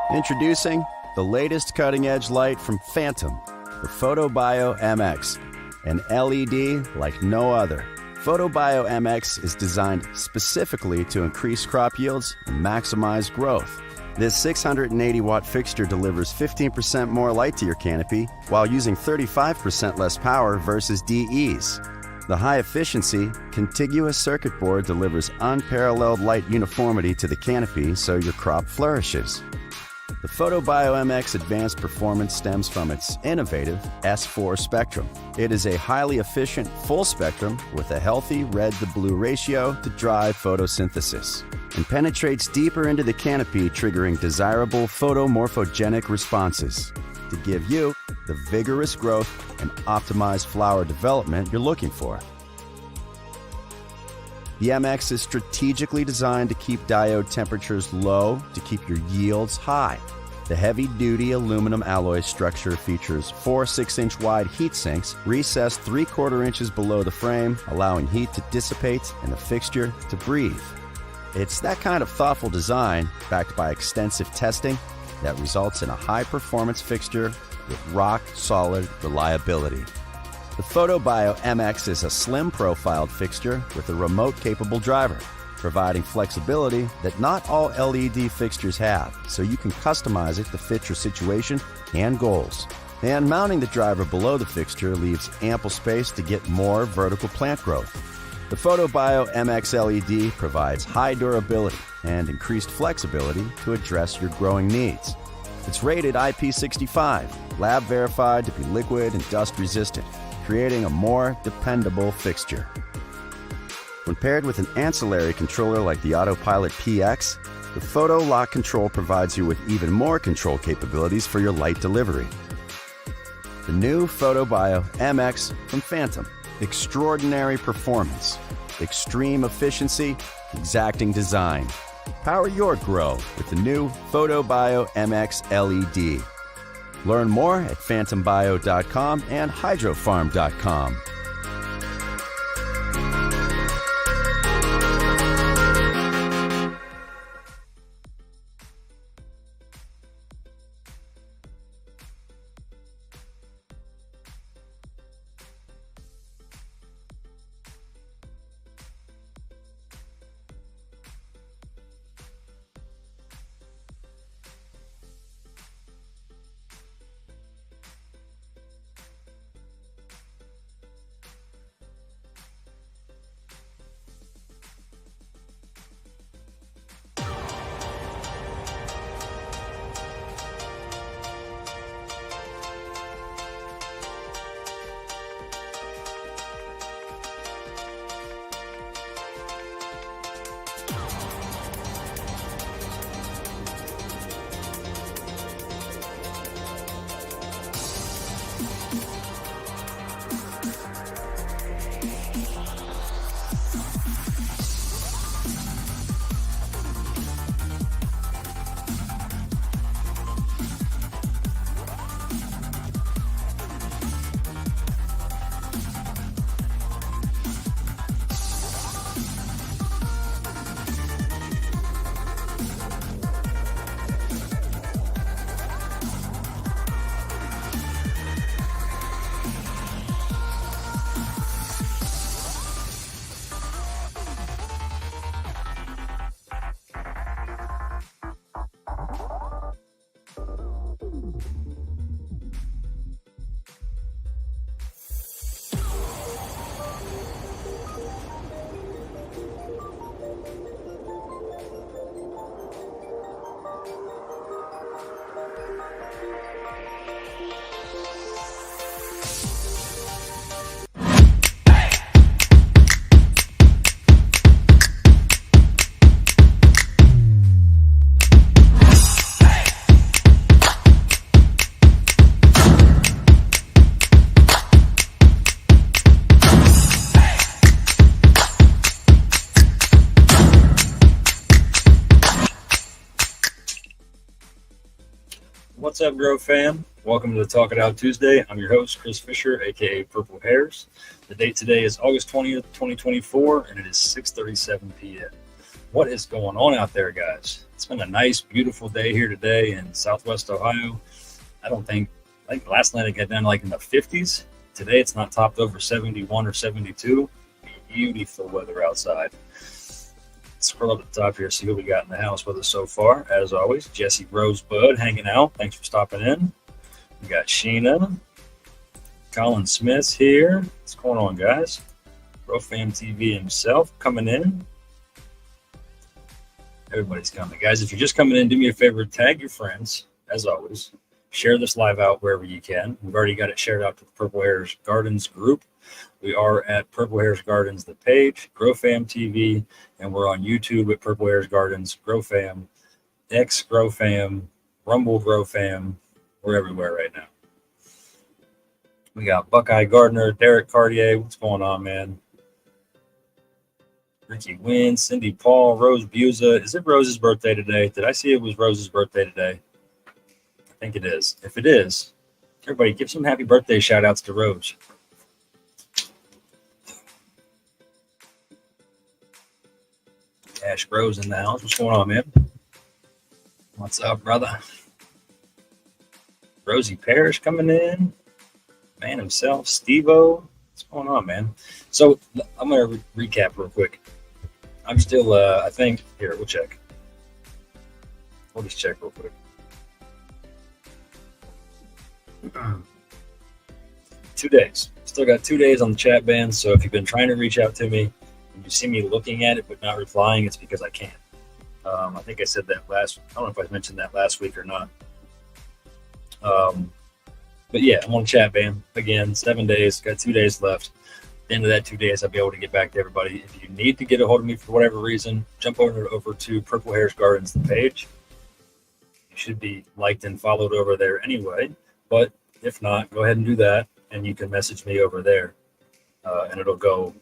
Introducing the latest cutting-edge light from Phantom, the PhotoBio MX, an LED like no other. PhotoBio MX is designed specifically to increase crop yields and maximize growth. This 680-watt fixture delivers 15% more light to your canopy while using 35% less power versus DEs. The high-efficiency, contiguous circuit board delivers unparalleled light uniformity to the canopy so your crop flourishes. The PhotoBio MX advanced performance stems from its innovative S4 spectrum. It is a highly efficient full spectrum with a healthy red-to-blue ratio to drive photosynthesis, and penetrates deeper into the canopy, triggering desirable photomorphogenic responses to give you the vigorous growth and optimized flower development you're looking for. The MX is strategically designed to keep diode temperatures low to keep your yields high. The heavy-duty aluminum alloy structure features 4 6-inch wide heat sinks recessed 3/4 inches below the frame, allowing heat to dissipate and the fixture to breathe. It's that kind of thoughtful design, backed by extensive testing, that results in a high-performance fixture with rock-solid reliability. The PhotoBio MX is a slim-profiled fixture with a remote-capable driver, providing flexibility that not all LED fixtures have, so you can customize it to fit your situation and goals. And mounting the driver below the fixture leaves ample space to get more vertical plant growth. The PhotoBio MX LED provides high durability and increased flexibility to address your growing needs. It's rated IP65, lab verified to be liquid and dust resistant, creating a more dependable fixture. When paired with an ancillary controller like the Autopilot PX, the Photo Lock Control provides you with even more control capabilities for your light delivery. The new PhotoBio MX from Phantom. Extraordinary performance, extreme efficiency, exacting design. Power your grow with the new PhotoBio MX LED. Learn more at phantombio.com and hydrofarm.com. What's up, Growfam? Welcome to the Talk It Out Tuesday. I'm your host, Chris Fisher, aka Purple Hairs. The date today is August 20th, 2024, and it is 6:37 p.m. What is going on out there, guys? It's been a nice, beautiful day here today in Southwest Ohio. I think last night it got down like in the 50s. Today it's not topped over 71 or 72. Beautiful weather outside. Scroll up the top here, see what we got in the house with us so far. As always, Jesse Rosebud hanging out. Thanks for stopping in. We got Sheena. Colin Smith's here. What's going on, guys? Growfam TV himself coming in. Everybody's coming. Guys, if you're just coming in, do me a favor, tag your friends, as always. Share this live out wherever you can. We've already got it shared out to the Purple Hairs Gardens group. We are at Purple Hairs Gardens, the page, Growfam TV, and we're on YouTube at Purple Hairs Gardens, Growfam, X Growfam, Rumble Growfam. We're everywhere right now. We got Buckeye Gardner, Derek Cartier. What's going on, man? Ricky Wynn, Cindy Paul, Rose Buza. Is it Rose's birthday today? Did I see it was Rose's birthday today? I think it is. If it is, everybody give some happy birthday shout outs to Rose. Ash Rose in the house. What's going on, man? What's up, brother? Rosie Parrish coming in. Man himself, Steve-O. What's going on, man? So I'm going to recap real quick. I'm still, I think, here, we'll check. We'll just check real quick. 2 days. Still got 2 days on the chat ban, so if you've been trying to reach out to me and you see me looking at it but not replying, it's because I can't. I think I said that I don't know if I mentioned that last week or not. But yeah, I'm on chat ban again, 7 days, got 2 days left. At the end of that 2 days, I'll be able to get back to everybody. If you need to get a hold of me for whatever reason, jump over to Purple Hairs Gardens, the page. You should be liked and followed over there anyway. But if not, go ahead and do that, and you can message me over there, and it'll go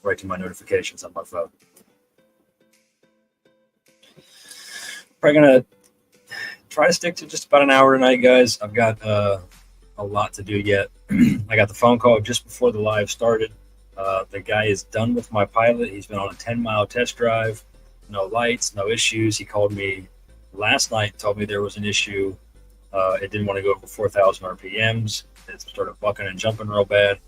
right to my notifications on my phone. Probably gonna try to stick to just about an hour tonight, guys. I've got a lot to do yet. I got the phone call just before the live started. The guy is done with my pilot. He's been on a 10-mile test drive. No lights, no issues. He called me last night and told me there was an issue. It didn't want to go over 4,000 RPMs. It started bucking and jumping real bad.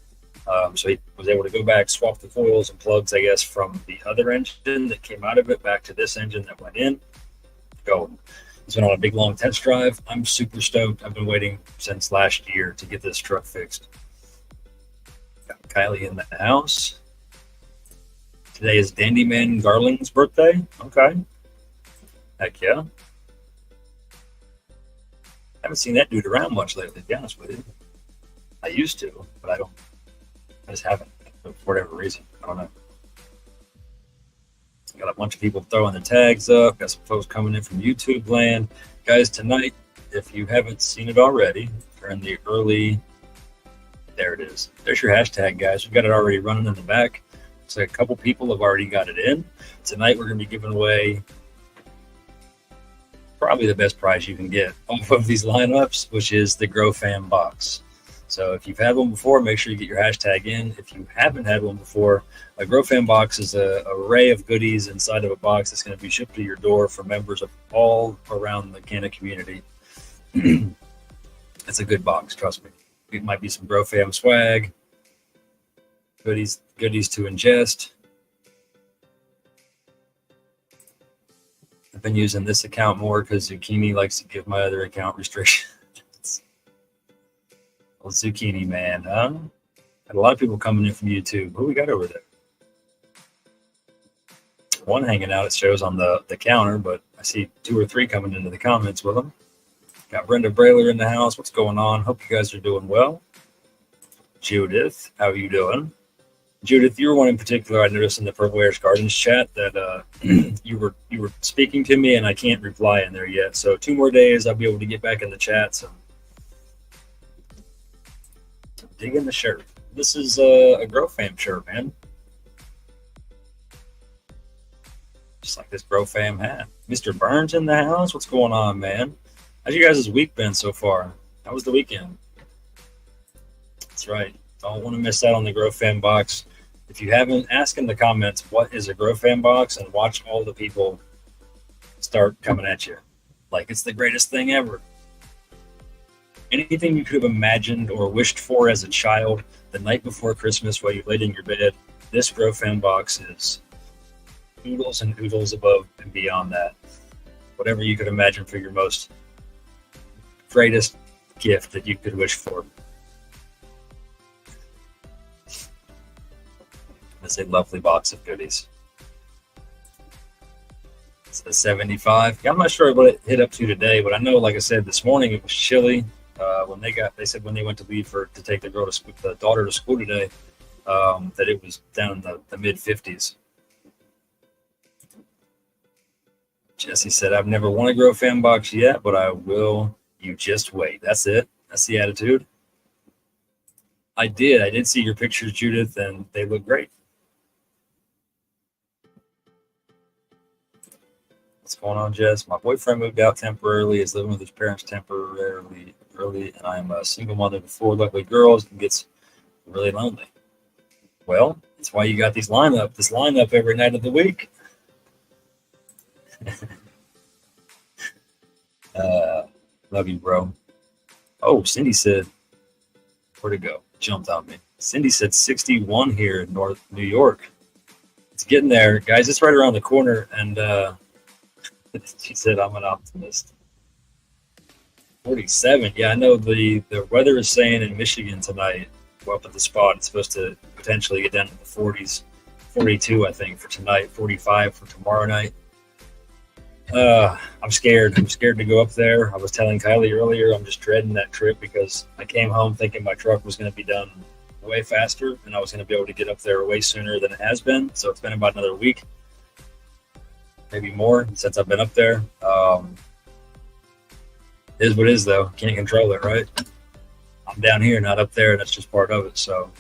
So he was able to go back, swap the coils and plugs, I guess, from the other engine that came out of it back to this engine that went in. Go. He's been on a big, long test drive. I'm super stoked. I've been waiting since last year to get this truck fixed. Got Kylie in the house. Today is Dandyman Garling's birthday. Okay. Heck yeah. Haven't seen that dude around much lately, to be honest with you. I used to, but I just haven't for whatever reason. I don't know. Got a bunch of people throwing the tags up. Got some folks coming in from YouTube land. Guys, tonight, if you haven't seen it already, we're in the early... There it is. There's your hashtag, guys. We've got it already running in the back. So a couple people have already got it in. Tonight, we're going to be giving away probably the best prize you can get off of these lineups, which is the Growfam box. So if you've had one before, make sure you get your hashtag in. If you haven't had one before, a Growfam box is an array of goodies inside of a box that's going to be shipped to your door for members of all around the Canna community. It's a good box, trust me. It might be some Growfam swag, goodies to ingest. I've been using this account more because Zucchini likes to give my other account restrictions. Old Zucchini man, huh? Got a lot of people coming in from YouTube. Who we got over there? One hanging out, it shows on the counter, but I see 2 or 3 coming into the comments with them. Got Brenda Brailer in the house. What's going on? Hope you guys are doing well. Judith, how are you doing? Judith, you were one in particular I noticed in the Purple Hairs Gardens chat that you were speaking to me, and I can't reply in there yet. So 2 more days, I'll be able to get back in the chat. So dig in the shirt. This is a Growfam shirt, man. Just like this Growfam hat. Mr. Burns in the house. What's going on, man? How's you guys' week been so far? How was the weekend? That's right. Don't want to miss out on the Growfam box. If you haven't, ask in the comments what is a Growfam box and watch all the people start coming at you like it's the greatest thing ever. Anything you could have imagined or wished for as a child the night before Christmas while you laid in your bed, this Growfam box is oodles and oodles above and beyond that. Whatever you could imagine for your most greatest gift that you could wish for. It's a lovely box of goodies. It's a 75. Yeah, I'm not sure what it hit up to today, but I know, like I said, this morning it was chilly. When they said when they went to leave to take the daughter to school today, that it was down in the mid 50s. Jesse said, I've never won a Growfam box yet, but I will. You just wait. That's it. That's the attitude. I did see your pictures, Judith, and they look great. What's going on, Jess? My boyfriend moved out temporarily, is living with his parents temporarily, and I'm a single mother to 4 lovely girls and gets really lonely. Well, that's why you got this lineup every night of the week. Love you, bro. Oh, Cindy said, where'd it go? Jumped on me. Cindy said 61 here in North New York. It's getting there, guys. It's right around the corner, and she said, I'm an optimist. 47. Yeah, I know the weather is saying in Michigan tonight, well, up at the spot, it's supposed to potentially get down to the 40s. 42, I think, for tonight. 45 for tomorrow night. I'm scared. I'm scared to go up there. I was telling Kylie earlier, I'm just dreading that trip because I came home thinking my truck was going to be done way faster and I was going to be able to get up there way sooner than it has been. So it's been about another week, maybe more since I've been up there. It is what it is, though. Can't control it, right? I'm down here, not up there, and that's just part of it. So,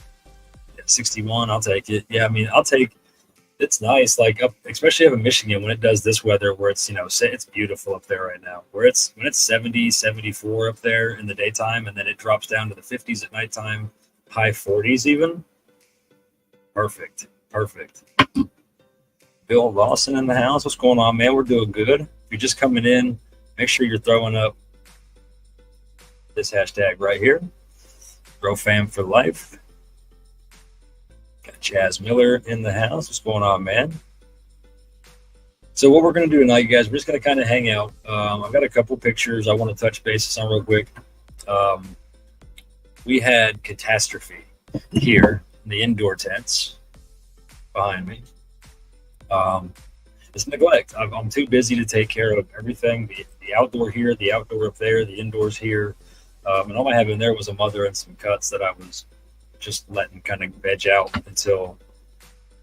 yeah, 61, I'll take it. Yeah, I mean, it's nice, like especially up in Michigan when it does this weather where it's, it's beautiful up there right now. When it's 70, 74 up there in the daytime, and then it drops down to the 50s at nighttime, high 40s even. Perfect. Bill Lawson in the house. What's going on, man? We're doing good. If you're just coming in, make sure you're throwing up this hashtag right here, Growfam for life. Got Chaz Miller in the house. What's going on, man? So what we're going to do tonight, you guys, we're just going to kind of hang out. I've got a couple pictures I want to touch bases on real quick. We had catastrophe here in the indoor tents behind me. It's neglect. I'm too busy to take care of everything. The outdoor here, the outdoor up there, the indoors here. And all I have in there was a mother and some cuts that I was just letting kind of veg out until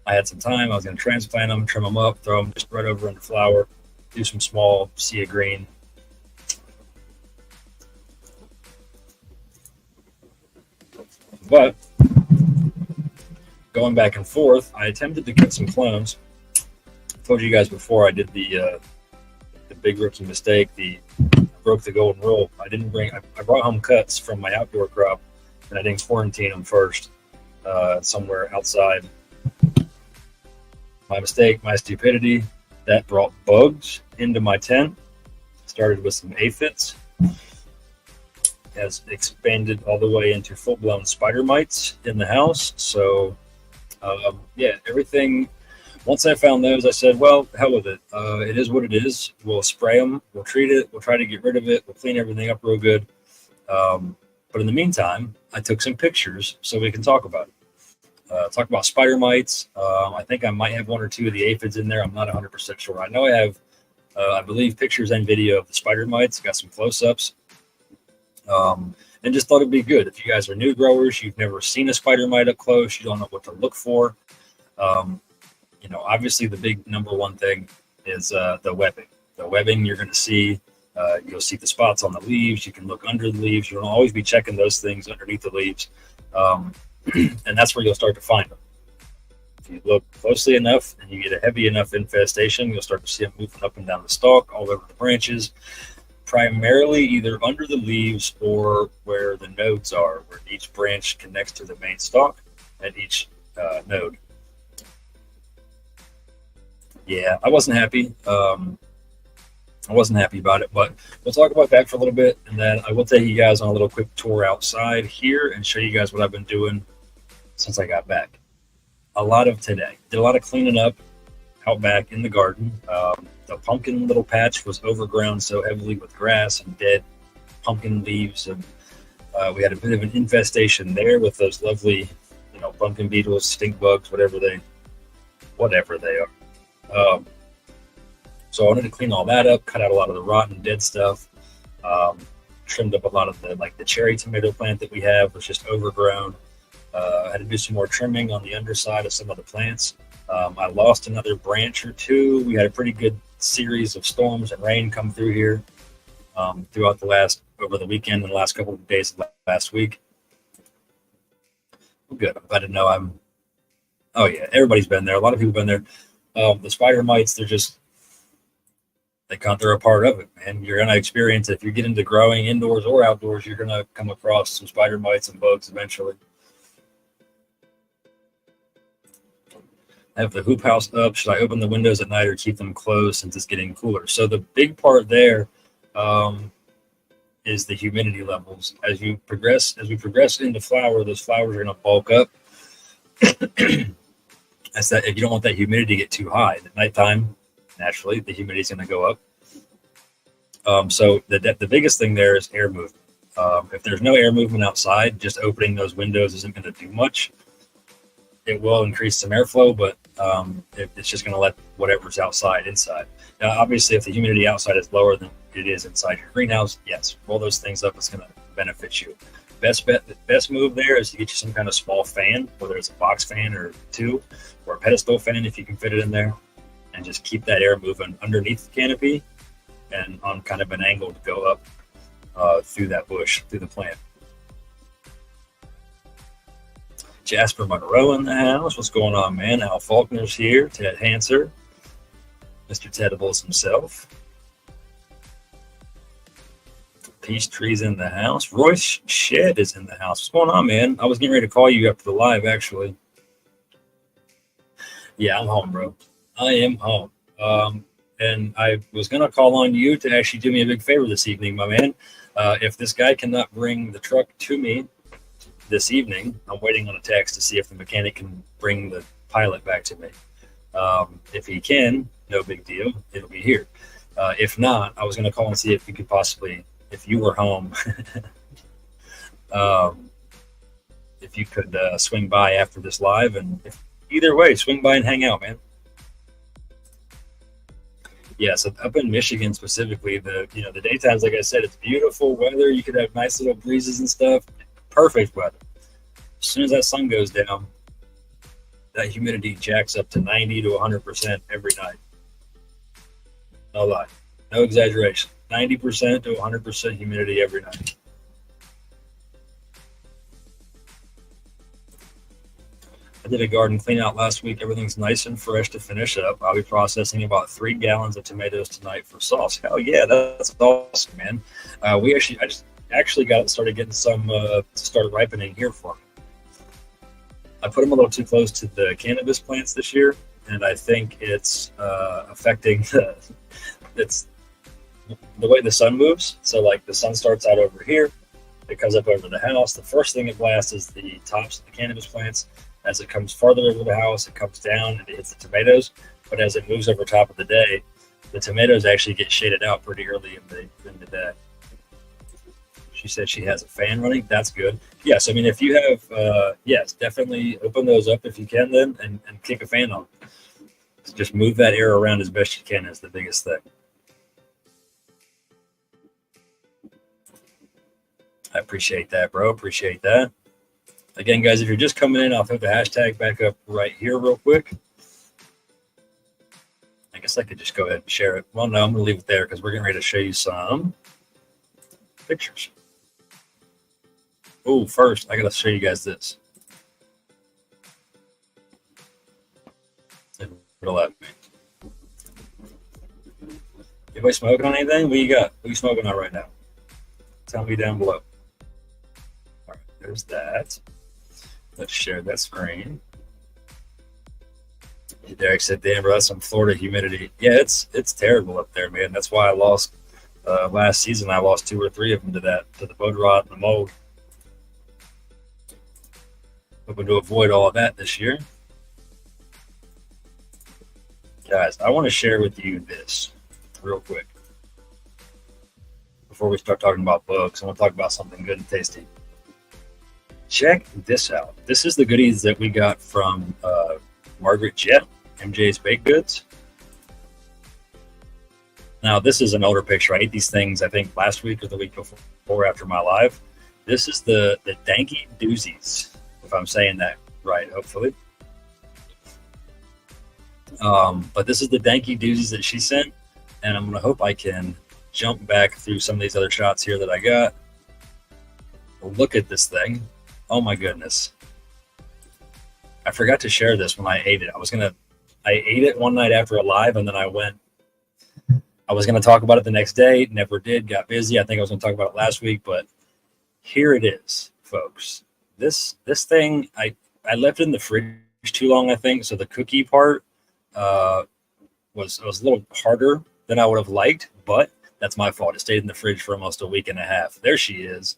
I had some time. I was going to transplant them, trim them up, throw them just right over into flower, do some small sea green. But going back and forth, I attempted to cut some clones. I told you guys before I did the big rookie mistake. Broke the golden rule. I brought home cuts from my outdoor crop, and I didn't quarantine them first somewhere outside. My mistake, my stupidity, that brought bugs into my tent. Started with some aphids, has expanded all the way into full-blown spider mites in the house. So, everything. Once I found those, I said, well, hell with it. It is what it is. We'll spray them. We'll treat it. We'll try to get rid of it. We'll clean everything up real good. But in the meantime, I took some pictures so we can talk about it. Talk about spider mites. I think I might have 1 or 2 of the aphids in there. I'm not 100% sure. I know I have, I believe, pictures and video of the spider mites. Got some close-ups. And just thought it'd be good. If you guys are new growers, you've never seen a spider mite up close, you don't know what to look for. Obviously the big number one thing is the webbing. The webbing you're going to see, you'll see the spots on the leaves. You can look under the leaves. You'll always be checking those things underneath the leaves. And that's where you'll start to find them. If you look closely enough and you get a heavy enough infestation, you'll start to see them moving up and down the stalk, all over the branches, primarily either under the leaves or where the nodes are, where each branch connects to the main stalk at each node. Yeah, I wasn't happy. I wasn't happy about it, but we'll talk about that for a little bit, and then I will take you guys on a little quick tour outside here and show you guys what I've been doing since I got back. A lot of today. Did a lot of cleaning up out back in the garden. The pumpkin little patch was overgrown so heavily with grass and dead pumpkin leaves, and we had a bit of an infestation there with those lovely, pumpkin beetles, stink bugs, whatever they are. Um, so I wanted to clean all that up, cut out a lot of the rotten, dead stuff. Um, Trimmed up a lot of the cherry tomato plant that we have was just overgrown. I had to do some more trimming on the underside of some of the plants. I lost another branch or two. We had a pretty good series of storms and rain come through here throughout over the weekend and the last couple of days of last week. Well, good. I'm glad to know oh yeah, everybody's been there. A lot of people have been there. The spider mites, they're a part of it, man. You're going to experience it. If you get into growing indoors or outdoors, you're going to come across some spider mites and bugs eventually. I have the hoop house up. Should I open the windows at night or keep them closed since it's getting cooler? So the big part there is the humidity levels. As we progress into flower, those flowers are going to bulk up. That's that. If you don't want that humidity to get too high at nighttime, naturally the humidity is going to go up. So the biggest thing there is air movement. If there's no air movement outside, just opening those windows isn't going to do much. It will increase some airflow, but it's just going to let whatever's outside inside. Now, obviously, if the humidity outside is lower than it is inside your greenhouse, yes, roll those things up. It's going to benefit you. Best move there is to get you some kind of small fan, whether it's a box fan or two, or a pedestal fan if you can fit it in there, and just keep that air moving underneath the canopy and on kind of an angle to go up through that bush, through the plant. Jasper Monroe in the house. What's going on, man? Al Faulkner's here. Ted Hanser. Mr. Tedibles himself. Peace Tree's in the house. Royce Shed is in the house. What's going on, man? I was getting ready to call you after the live, actually. Yeah, I'm home, bro. I am home. And I was going to call on you to actually do me a big favor this evening, my man. If this guy cannot bring the truck to me this evening, I'm waiting on a text to see if the mechanic can bring the pilot back to me. If he can, no big deal. It'll be here. If not, I was going to call and see if we could possibly, if you were home, if you could swing by after this live, and either way, swing by and hang out, man. Yeah, so up in Michigan specifically, the daytimes, like I said, it's beautiful weather. You could have nice little breezes and stuff. Perfect weather. As soon as that sun goes down, that humidity jacks up to 90 to 100% every night. No lie. No exaggeration. 90% to 100% humidity every night. I did a garden clean out last week. Everything's nice and fresh to finish up. I'll be processing about 3 gallons of tomatoes tonight for sauce. Hell yeah, that's awesome, man. I just started getting some to start ripening here for me. I put them a little too close to the cannabis plants this year, and I think it's affecting it's the way the sun moves. So like the sun starts out over here, it comes up over the house. The first thing it blasts is the tops of the cannabis plants. As it comes farther over the house, it comes down and it hits the tomatoes. But as it moves over top of the day, the tomatoes actually get shaded out pretty early in the day. She said she has a fan running. That's good. Yes, I mean, if you have, yes, definitely open those up if you can then and kick a fan on. Just move that air around as best you can is the biggest thing. I appreciate that, bro. Appreciate that. Again, guys, if you're just coming in, I'll throw the hashtag back up right here real quick. I guess I could just go ahead and share it. Well, no, I'm going to leave it there because we're getting ready to show you some pictures. Oh, first, I got to show you guys this. It'll let me. Anybody smoking on anything? What you got? What are you smoking on right now? Tell me down below. All right, there's that. Let's share that screen. Derek said, "Damn, bro, that's some Florida humidity." Yeah, it's terrible up there, man. That's why I lost last season. I lost 2 or 3 of them to the bud rot and the mold. Hoping to avoid all of that this year. Guys, I want to share with you this real quick. Before we start talking about bugs, I want to talk about something good and tasty. Check this out. This is the goodies that we got from Margaret Jet, MJ's Baked Goods. Now, this is an older picture. I ate these things, I think, last week or the week before after my live. This is the Danky Doozies, if I'm saying that right, hopefully. But this is the Danky Doozies that she sent, and I'm going to hope I can jump back through some of these other shots here that I got. Look at this thing. Oh my goodness. I forgot to share this when I ate it. I ate it one night after a live, and then I was going to talk about it the next day. Never did. Got busy. I think I was going to talk about it last week, but here it is, folks. This thing, I left it in the fridge too long, I think. So the cookie part was a little harder than I would have liked, but that's my fault. It stayed in the fridge for almost a week and a half. There she is,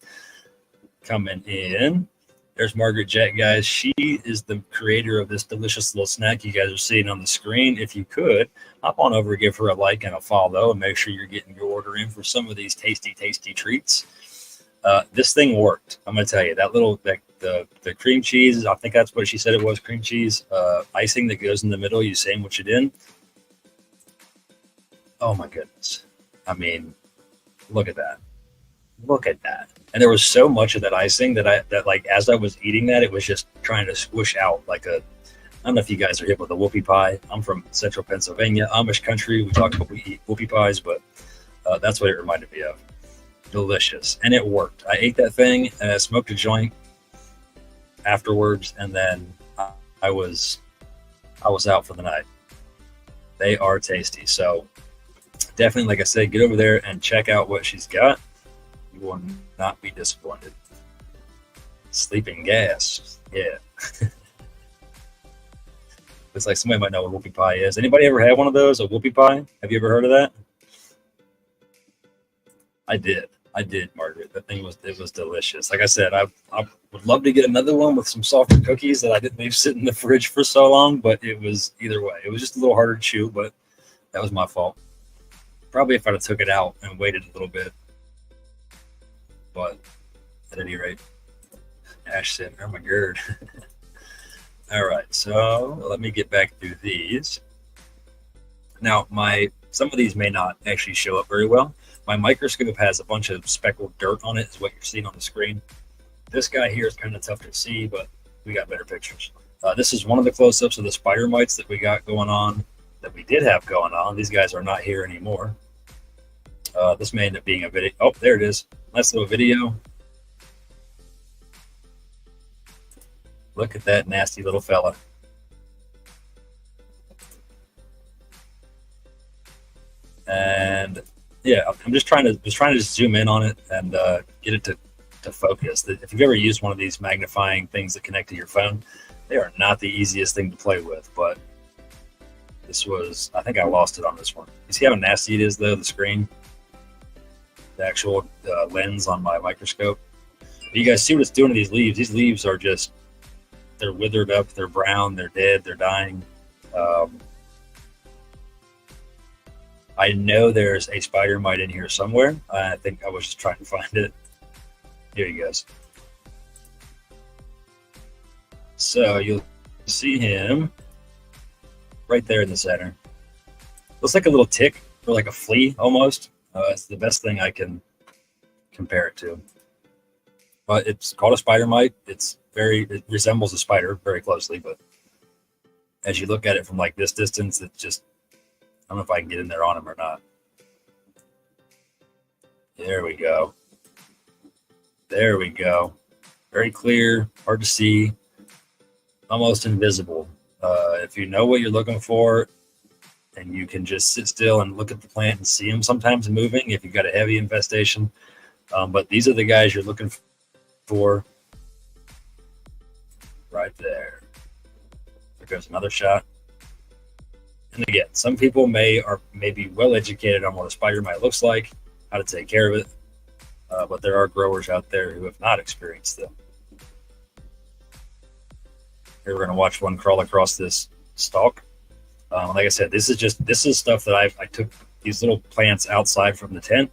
coming in. There's Margaret Jet, guys. She is the creator of this delicious little snack you guys are seeing on the screen. If you could, hop on over, give her a like and a follow, and make sure you're getting your order in for some of these tasty, tasty treats. This thing worked. I'm going to tell you, that little, the cream cheese, I think that's what she said it was, cream cheese, icing that goes in the middle, you sandwich it in. Oh, my goodness. I mean, look at that. Look at that. And there was so much of that icing that like as I was eating that, it was just trying to squish out like I don't know if you guys are hip with a whoopie pie. I'm from central Pennsylvania, Amish country. We talk about we eat whoopie pies, but that's what it reminded me of. Delicious. And it worked. I ate that thing and I smoked a joint afterwards, and then I was out for the night. They are tasty. So definitely, like I said, get over there and check out what she's got. You will not be disappointed. Sleeping gas. Yeah. It's like somebody might know what whoopie pie is. Anybody ever had one of those? A whoopie pie? Have you ever heard of that? I did, Margaret. That thing was delicious. Like I said, I would love to get another one with some softer cookies that I didn't leave sit in the fridge for so long, but it was either way. It was just a little harder to chew, but that was my fault. Probably if I'd have took it out and waited a little bit. But at any rate, Ash said, "Oh my god." All right, so let me get back through these. Now, some of these may not actually show up very well. My microscope has a bunch of speckled dirt on it, is what you're seeing on the screen. This guy here is kind of tough to see, but we got better pictures. This is one of the close-ups of the spider mites that we got going on, that we did have going on. These guys are not here anymore. This may end up being a video. Oh, there it is. Nice little video. Look at that nasty little fella. And yeah, I'm just trying to zoom in on it and get it to focus. If you've ever used one of these magnifying things that connect to your phone, they are not the easiest thing to play with, but this was, I think I lost it on this one. You see how nasty it is though, the screen? The actual lens on my microscope. But you guys see what it's doing to these leaves. These leaves are just, they're withered up, they're brown, they're dead, they're dying. I know there's a spider mite in here somewhere. I think I was just trying to find it. Here he goes. So you'll see him right there in the center. Looks like a little tick or like a flea almost. It's the best thing I can compare it to. But it's called a spider mite. It resembles a spider very closely, but as you look at it from like this distance, it's just, I don't know if I can get in there on him or not. There we go. There we go. Very clear, hard to see, almost invisible. If you know what you're looking for, and you can just sit still and look at the plant and see them sometimes moving if you've got a heavy infestation. But these are the guys you're looking for right there. There goes another shot. And again, some people may be well educated on what a spider mite looks like, how to take care of it, but there are growers out there who have not experienced them. Here we're going to watch one crawl across this stalk. Like I said, this is stuff that I took these little plants outside from the tent,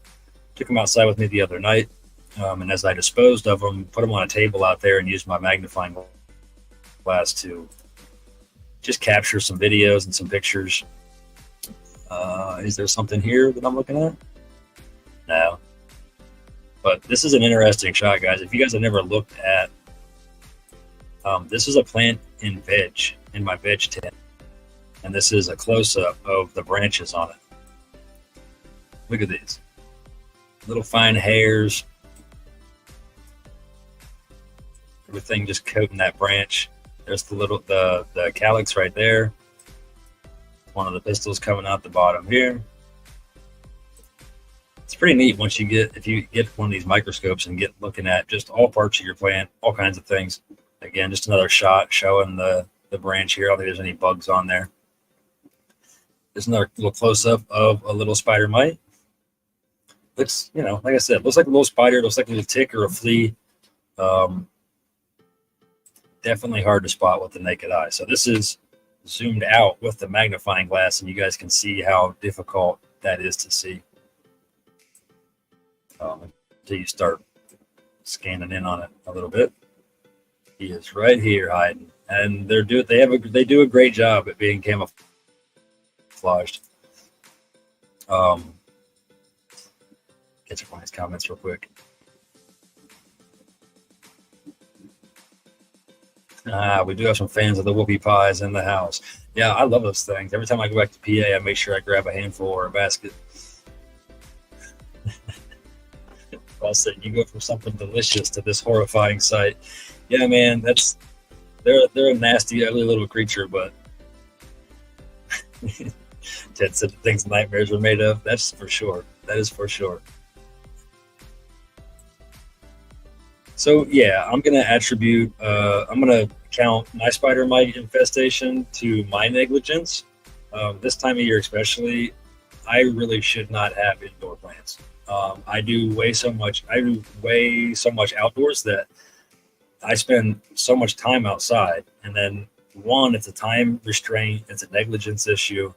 took them outside with me the other night, and as I disposed of them, put them on a table out there and used my magnifying glass to just capture some videos and some pictures. Is there something here that I'm looking at? No. But this is an interesting shot, guys. If you guys have never looked at, this is a plant in my veg tent. And this is a close-up of the branches on it. Look at these. Little fine hairs. Everything just coating that branch. There's the calyx right there. One of the pistils coming out the bottom here. It's pretty neat if you get one of these microscopes and get looking at just all parts of your plant, all kinds of things. Again, just another shot showing the branch here. I don't think there's any bugs on there. There's another little close-up of a little spider mite. Looks, like I said, looks like a little spider, looks like a little tick or a flea. Definitely hard to spot with the naked eye. So this is zoomed out with the magnifying glass, and you guys can see how difficult that is to see until you start scanning in on it a little bit. He is right here hiding, and they do a great job at being camouflaged. Catch up on his comments real quick. We do have some fans of the whoopie pies in the house. Yeah, I love those things. Every time I go back to PA, I make sure I grab a handful or a basket. Well said. You go from something delicious to this horrifying sight. Yeah, man, they're a nasty, ugly little creature, but Ted said the things nightmares were made of. That's for sure. That is for sure. So yeah, I'm going to count my spider mite infestation to my negligence. This time of year especially, I really should not have indoor plants. I do way so much outdoors that I spend so much time outside. And then one, it's a time restraint, it's a negligence issue.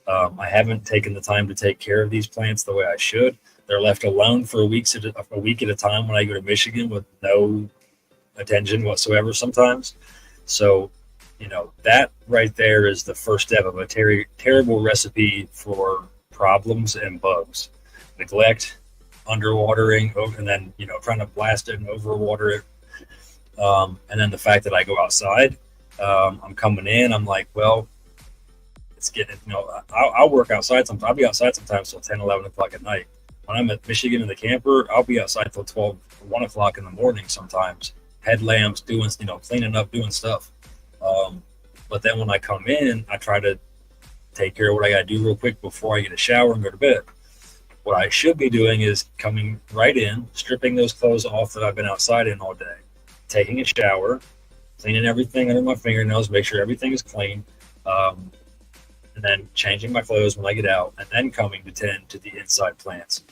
I haven't taken the time to take care of these plants the way I should. They're left alone for a week at a time when I go to Michigan with no attention whatsoever sometimes. So, that right there is the first step of a terrible recipe for problems and bugs. Neglect, underwatering, and then, trying to blast it and overwater it. And then the fact that I go outside, I'm coming in, I'm like, well, it's getting, I'll work outside sometimes. I'll be outside sometimes till 10, 11 o'clock at night. When I'm at Michigan in the camper, I'll be outside till 12, 1 o'clock in the morning sometimes. Headlamps, doing, cleaning up, doing stuff. But then when I come in, I try to take care of what I got to do real quick before I get a shower and go to bed. What I should be doing is coming right in, stripping those clothes off that I've been outside in all day, taking a shower, cleaning everything under my fingernails, make sure everything is clean, and then changing my clothes when I get out, and then coming to tend to the inside plants.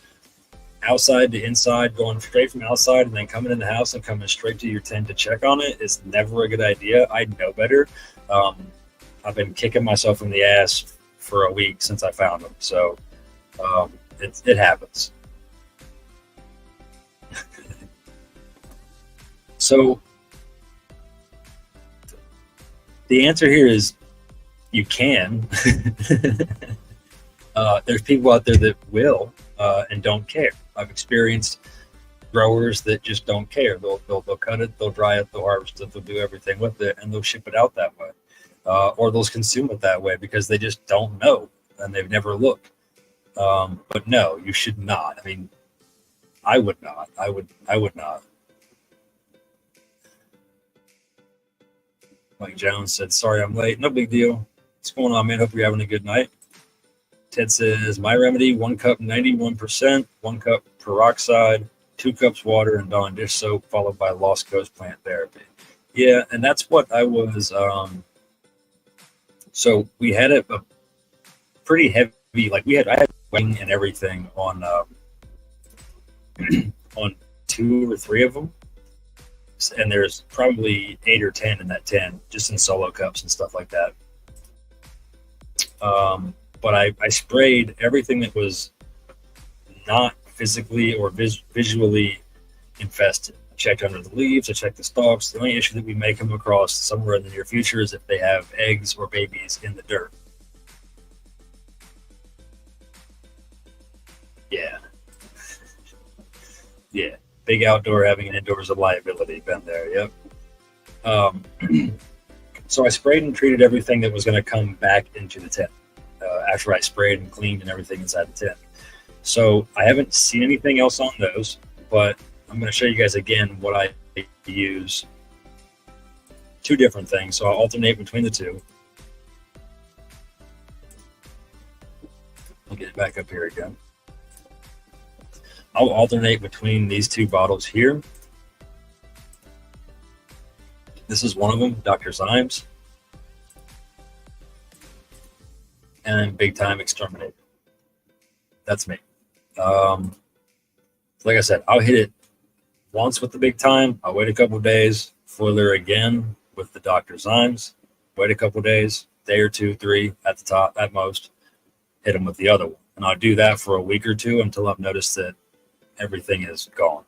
Outside to inside, going straight from outside and then coming in the house and coming straight to your tent to check on it is never a good idea. I know better. I've been kicking myself in the ass for a week since I found them. So it happens. So the answer here is you can. There's people out there that will and don't care. I've experienced growers that just don't care. They'll cut it, they'll dry it, they'll harvest it, they'll do everything with it, and they'll ship it out that way, or they'll consume it that way because they just don't know and they've never looked. But no, you should not. I mean, I would not. I would not. Mike Jones said, "Sorry, I'm late. No big deal. What's going on, man? Hope you're having a good night." Ted says, "My remedy, 1 cup 91%, 1 cup peroxide, 2 cups water, and Dawn dish soap, followed by Lost Coast plant therapy." Yeah, and that's what I was. So we had pretty heavy. Like I had wing and everything on on 2 or 3 of them, and there's probably 8 or 10 in that 10, just in solo cups and stuff like that. But I sprayed everything that was not physically or visually infested. I checked under the leaves. I checked the stalks. The only issue that we may come across somewhere in the near future is if they have eggs or babies in the dirt. Yeah. Yeah. Big outdoor having an indoors a liability. Been there. Yep. So I sprayed and treated everything that was going to come back into the tent after I sprayed and cleaned and everything inside the tent. So I haven't seen anything else on those, but I'm going to show you guys again what I use. 2 different things. So I'll alternate between the 2. I'll get it back up here again. I'll alternate between these 2 bottles here. This is one of them, Dr. Zymes. And then Big Time Exterminator. That's me. Like I said, I'll hit it once with the Big Time. I'll wait a couple of days, foiler again with the Dr. Zymes. Wait a couple of days, day or 2, 3 at the top at most. Hit them with the other one. And I'll do that for a week or 2 until I've noticed that everything is gone.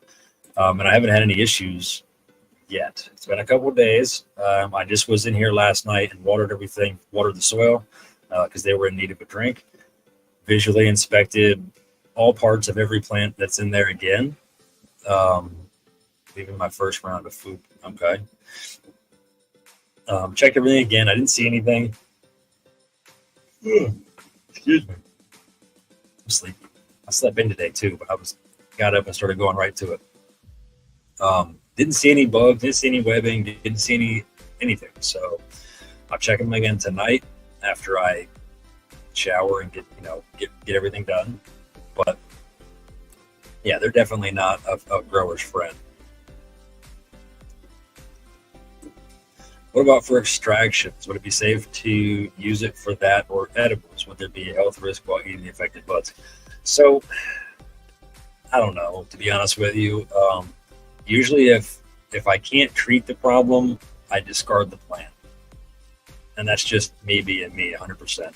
And I haven't had any issues yet. It's been a couple of days. I just was in here last night and watered everything, watered the soil because they were in need of a drink. Visually inspected all parts of every plant that's in there again. Even my first round of food. Okay. Checked everything again. I didn't see anything. Excuse me. I'm sleepy. I slept in today too, but got up and started going right to it. Didn't see any bugs, didn't see any webbing, didn't see anything. So I'll check them again tonight after I shower and get everything done. But yeah, they're definitely not a grower's friend. What about for extractions? Would it be safe to use it for that or edibles? Would there be a health risk while eating the affected buds? So I don't know, to be honest with you. Usually if I can't treat the problem, I discard the plant. And that's just me being me 100%.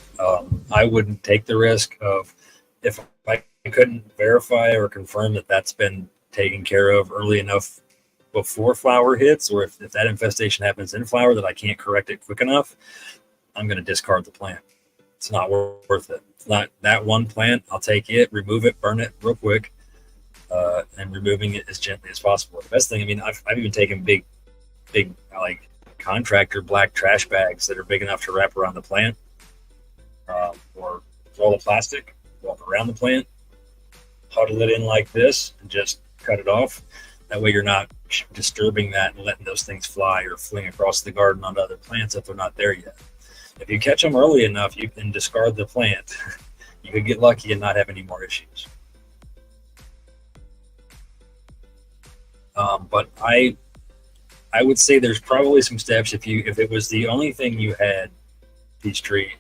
I wouldn't take the risk of, if I couldn't verify or confirm that that's been taken care of early enough before flower hits, or if that infestation happens in flower that I can't correct it quick enough, I'm going to discard the plant. It's not worth it. It's not that one plant. I'll take it, remove it, burn it real quick, and removing it as gently as possible. The best thing, I mean, I've even taken big like contractor black trash bags that are big enough to wrap around the plant, or roll of plastic, walk around the plant, huddle it in like this, and just cut it off. That way you're not disturbing that and letting those things fly or fling across the garden onto other plants if they're not there yet. If you catch them early enough, you can discard the plant. You could get lucky and not have any more issues. But I would say there's probably some steps if it was the only thing you had, Peachtree,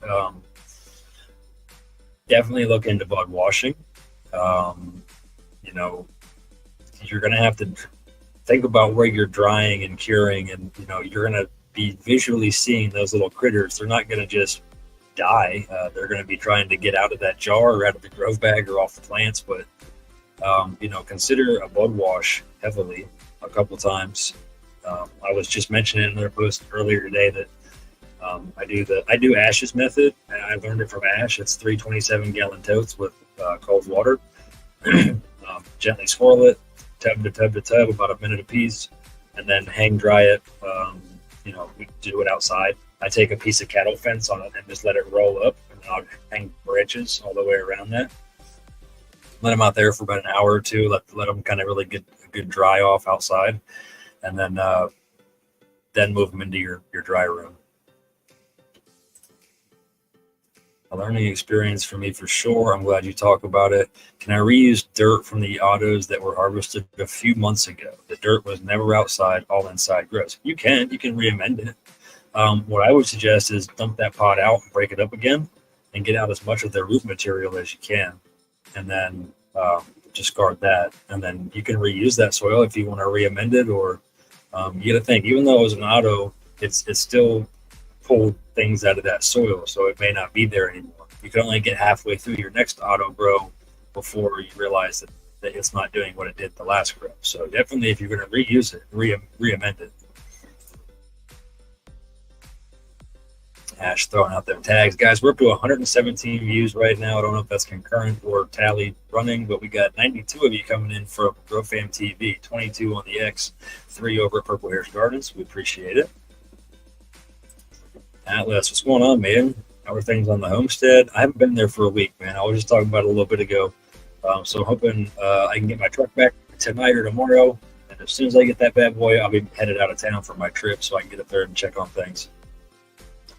definitely look into bud washing. You're going to have to think about where you're drying and curing, and you're going to be visually seeing those little critters. They're not going to just die. They're going to be trying to get out of that jar or out of the grove bag or off the plants. But consider a bud wash heavily a couple times. I was just mentioning in another post earlier today that I do Ash's method, and I learned it from Ash. It's 3 27-gallon totes with cold water. Gently swirl it, tub to tub to tub, about a minute apiece, and then hang dry it. We do it outside. I take a piece of cattle fence on it and just let it roll up, and then I'll hang branches all the way around that. Let them out there for about an hour or two. Let them kind of really get a good dry off outside, and then move them into your dry room. A learning experience for me for sure. I'm glad you talk about it. Can I reuse dirt from the autos that were harvested a few months ago? The dirt was never outside, all inside grows. You can re-amend it. What I would suggest is dump that pot out and break it up again and get out as much of their root material as you can, and then discard that. And then you can reuse that soil if you want to re-amend it, or you got to think, even though it was an auto, it's still pulled things out of that soil, so it may not be there anymore. You can only get halfway through your next auto grow before you realize that it's not doing what it did the last grow. So definitely, if you're going to reuse it, re-amend it. Ash throwing out their tags. Guys, we're up to 117 views right now. I don't know if that's concurrent or tally running, but we got 92 of you coming in from Growfam TV, 22 on the X, 3 over at Purple Hair's Gardens. We appreciate it. Atlas, what's going on, man? How are things on the homestead? I haven't been there for a week, man. I was just talking about it a little bit ago. So I'm hoping I can get my truck back tonight or tomorrow. And as soon as I get that bad boy, I'll be headed out of town for my trip so I can get up there and check on things.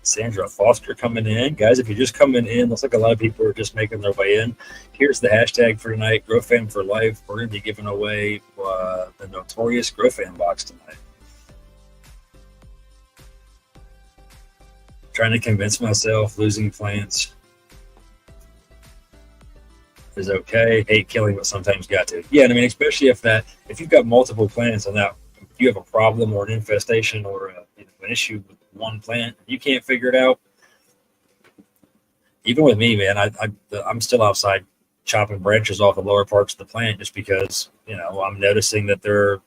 Sandra Foster coming in. Guys, if you're just coming in, looks like a lot of people are just making their way in. Here's the hashtag for tonight, Growfam for life. We're going to be giving away the notorious Growfam box tonight. Trying to convince myself losing plants is okay. Hate killing, but sometimes got to. Yeah, and I mean, especially if you've got multiple plants and that you have a problem or an infestation or an issue with one plant, you can't figure it out. Even with me, man, I'm still outside chopping branches off the lower parts of the plant just because I'm noticing that they're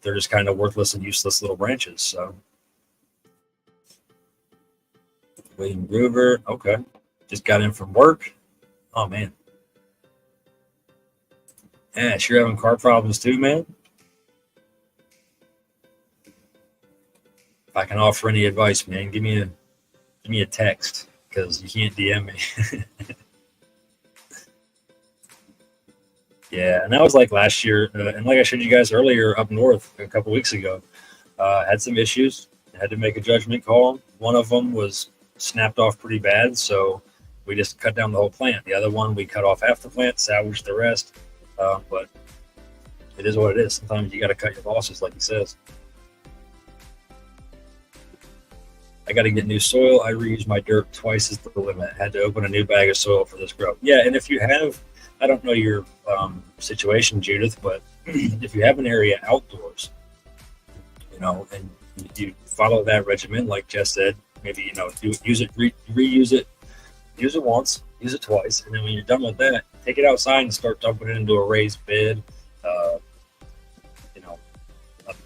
just kind of worthless and useless little branches. So William Groover, okay, just got in from work. Oh man, Ash, you're having car problems too, man. If I can offer any advice, man, give me a text, because you can't DM me. Yeah, and that was like last year, and like I showed you guys earlier up north a couple weeks ago, had some issues. Had to make a judgment call. One of them was snapped off pretty bad, so we just cut down the whole plant. The other one, we cut off half the plant, salvaged the rest. But it is what it is. Sometimes you got to cut your losses, like he says. I got to get new soil. I reuse my dirt twice as the limit. Had to open a new bag of soil for this grow. Yeah, and if you have, I don't know your situation, Judith, but if you have an area outdoors, and you follow that regimen, like Jess said, maybe, use it, reuse it, use it once, use it twice, and then when you're done with that, take it outside and start dumping it into a raised bed,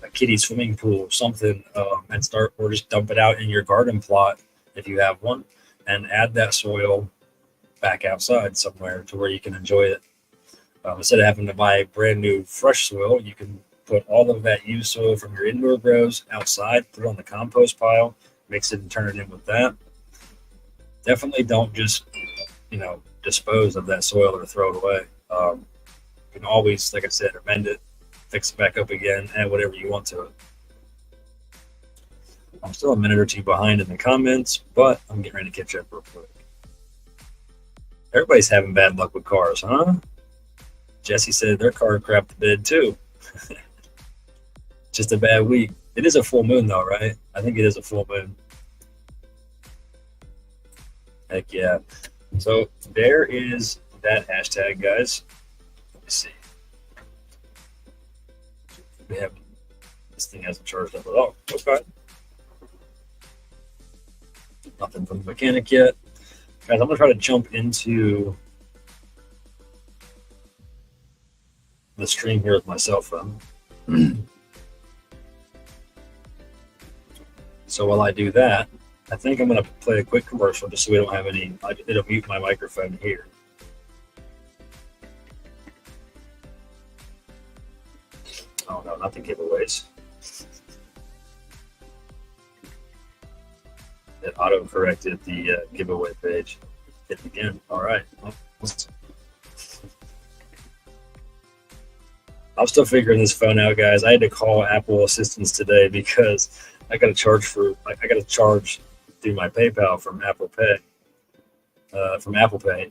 a kiddie swimming pool or something, or just dump it out in your garden plot if you have one, and add that soil back outside somewhere to where you can enjoy it. Instead of having to buy brand new fresh soil, you can put all of that used soil from your indoor grows outside, put it on the compost pile, mix it and turn it in with that. Definitely don't just, dispose of that soil or throw it away. You can always, like I said, amend it, fix it back up again, add whatever you want to it. I'm still a minute or two behind in the comments, but I'm getting ready to catch up real quick. Everybody's having bad luck with cars, huh? Jesse said their car crapped the bed too. Just a bad week. It is a full moon though, right? I think it is a full moon. Heck yeah. So there is that hashtag, guys. Let me see. We have, this thing hasn't charged up at all. Okay. Nothing from the mechanic yet. Guys, I'm gonna try to jump into the stream here with my cell phone. So while I do that, I think I'm going to play a quick commercial just so we don't have any, it'll mute my microphone here. Oh no, not the giveaways. It auto-corrected the giveaway page. Hit it again. All right. I'm still figuring this phone out, guys. I had to call Apple Assistance today because I got to charge through my PayPal from Apple Pay,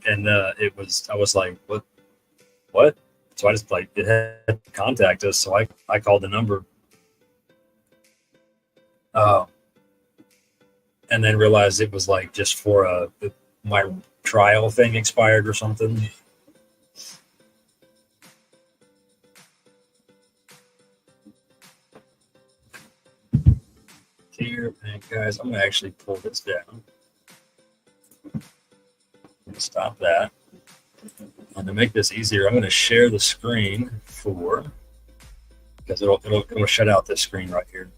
and I was like, what? So I just it had to contact us, so I called the number, and then realized it was just for my trial thing expired or something. Here, and guys, I'm gonna actually pull this down. Stop that. And to make this easier, I'm gonna share the screen because it'll shut out this screen right here.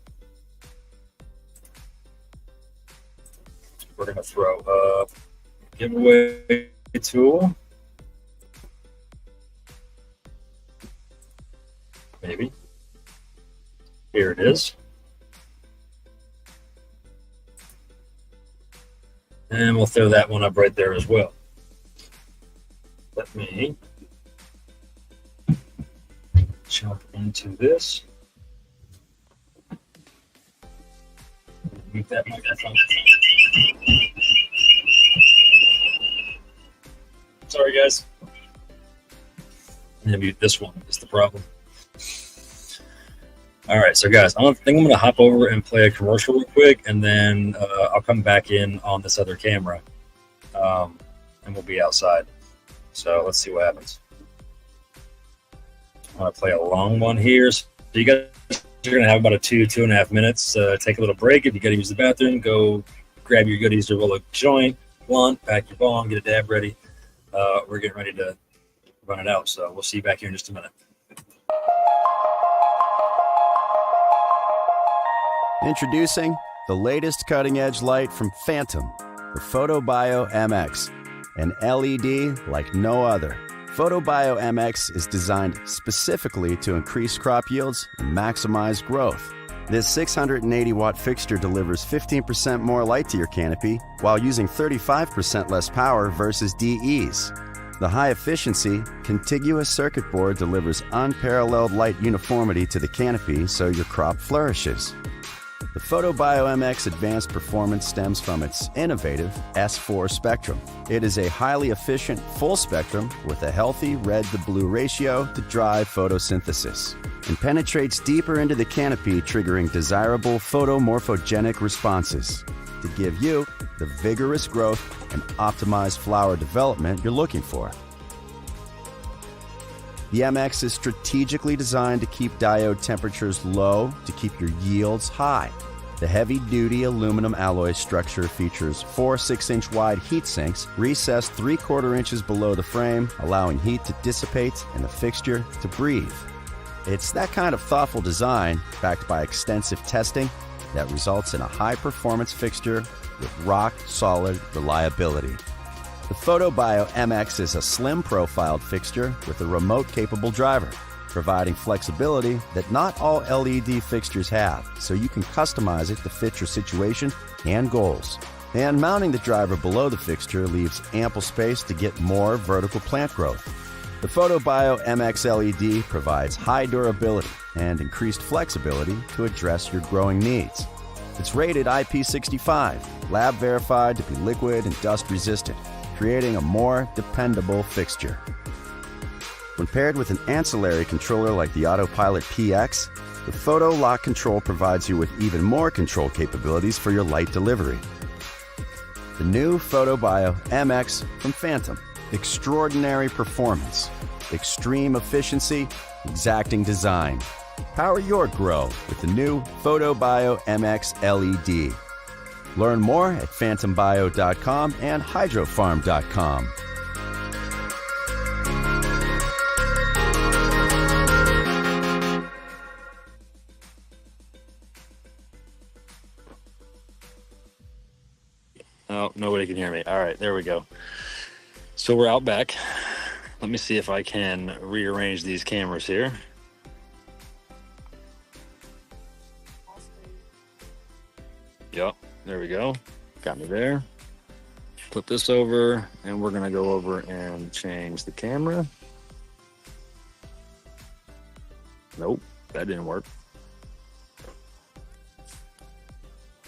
We're gonna throw up giveaway tool. Maybe. Here it is. And we'll throw that one up right there as well. Let me jump into this. Mute that microphone. Sorry, guys. I'm gonna mute this one. Is the problem. All right, so guys, I think I'm gonna hop over and play a commercial real quick, and then I'll come back in on this other camera, and we'll be outside. So let's see what happens. I'm gonna play a long one here. So you guys are gonna have about a 2.5 minutes. Take a little break. If you gotta use the bathroom, go grab your goodies to roll a joint, blunt, pack your bong, get a dab ready. We're getting ready to run it out. So we'll see you back here in just a minute. Introducing the latest cutting-edge light from Phantom, the PhotoBio MX, an LED like no other. PhotoBio MX is designed specifically to increase crop yields and maximize growth. This 680-watt fixture delivers 15% more light to your canopy while using 35% less power versus DEs. The high-efficiency, contiguous circuit board delivers unparalleled light uniformity to the canopy so your crop flourishes. The PhotoBio MX advanced performance stems from its innovative S4 spectrum. It is a highly efficient full spectrum with a healthy red-to-blue ratio to drive photosynthesis and penetrates deeper into the canopy, triggering desirable photomorphogenic responses to give you the vigorous growth and optimized flower development you're looking for. The MX is strategically designed to keep diode temperatures low to keep your yields high. The heavy-duty aluminum alloy structure features 4 6-inch wide heat sinks recessed 3/4 inches below the frame, allowing heat to dissipate and the fixture to breathe. It's that kind of thoughtful design, backed by extensive testing, that results in a high-performance fixture with rock-solid reliability. The PhotoBio MX is a slim-profiled fixture with a remote-capable driver, providing flexibility that not all LED fixtures have, so you can customize it to fit your situation and goals. And mounting the driver below the fixture leaves ample space to get more vertical plant growth. The PhotoBio MX LED provides high durability and increased flexibility to address your growing needs. It's rated IP65, lab verified to be liquid and dust resistant, creating a more dependable fixture. When paired with an ancillary controller like the Autopilot PX, the Photo Lock Control provides you with even more control capabilities for your light delivery. The new PhotoBio MX from Phantom. Extraordinary performance, extreme efficiency, exacting design. Power your grow with the new PhotoBio MX LED. Learn more at phantombio.com and hydrofarm.com. Oh, nobody can hear me. All right, there we go. So we're out back. Let me see if I can rearrange these cameras here. Yep, there we go. Got me there. Flip this over, and we're gonna go over and change the camera. Nope, that didn't work.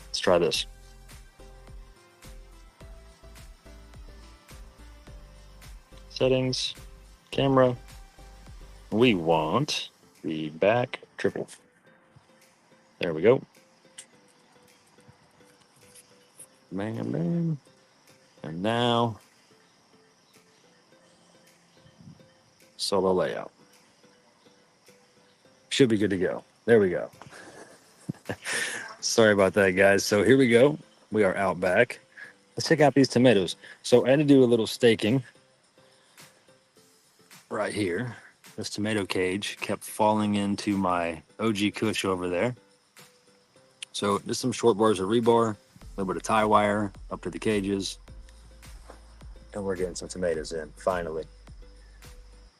Let's try this. Settings, camera. We want the back triple. There we go. Bam, bam. And now Solo layout. Should be good to go. There we go. Sorry about that, guys. So here we go. We are out back. Let's check out these tomatoes. So I had to do a little staking right here. This tomato cage kept falling into my OG Kush over there. So just some short bars of rebar, a little bit of tie wire up to the cages. And we're getting some tomatoes in, finally.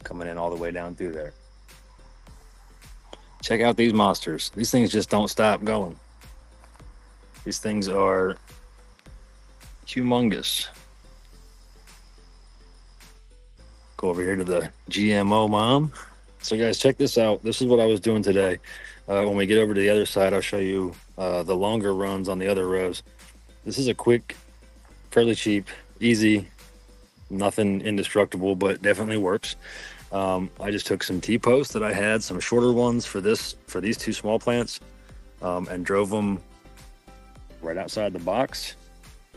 Coming in all the way down through there. Check out these monsters. These things just don't stop going. These things are humongous. Go over here to the GMO mom. So guys, check this out. This is what I was doing today. When we get over to the other side, I'll show you the longer runs on the other rows. This is a quick, fairly cheap, easy, nothing indestructible, but definitely works. I just took some T-posts that I had, some shorter ones for these two small plants, and drove them right outside the box.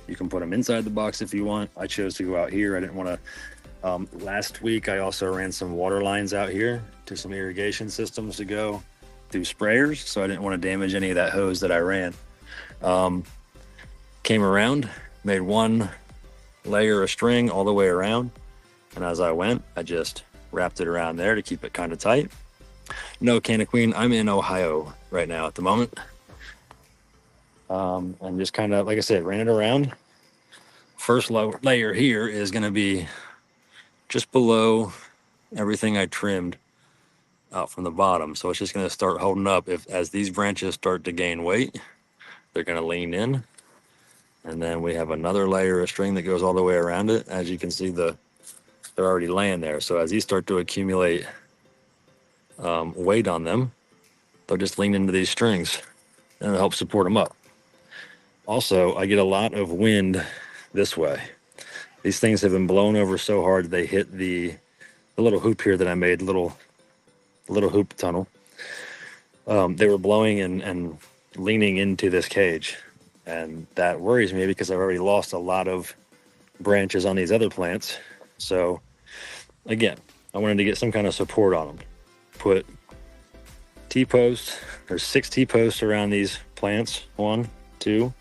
You can put them inside the box if you want. I chose to go out here. I didn't want to. Last week, I also ran some water lines out here to some irrigation systems to go through sprayers, so I didn't want to damage any of that hose that I ran. Came around, made one layer of string all the way around, and as I went, I just wrapped it around there to keep it kind of tight. No, Canna Queen, I'm in Ohio right now at the moment. And just kind of, like I said, ran it around. First layer here is going to be just below everything I trimmed out from the bottom. So it's just going to start holding up. As these branches start to gain weight, they're going to lean in. And then we have another layer of string that goes all the way around it. As you can see, they're already laying there. So as these start to accumulate weight on them, they'll just lean into these strings and it'll help support them up. Also, I get a lot of wind this way. These things have been blown over so hard they hit the little hoop here that I made, little hoop tunnel. They were blowing and leaning into this cage. And that worries me because I've already lost a lot of branches on these other plants. So again, I wanted to get some kind of support on them. Put T-posts. There's 6 T-posts around these plants. 1, 2,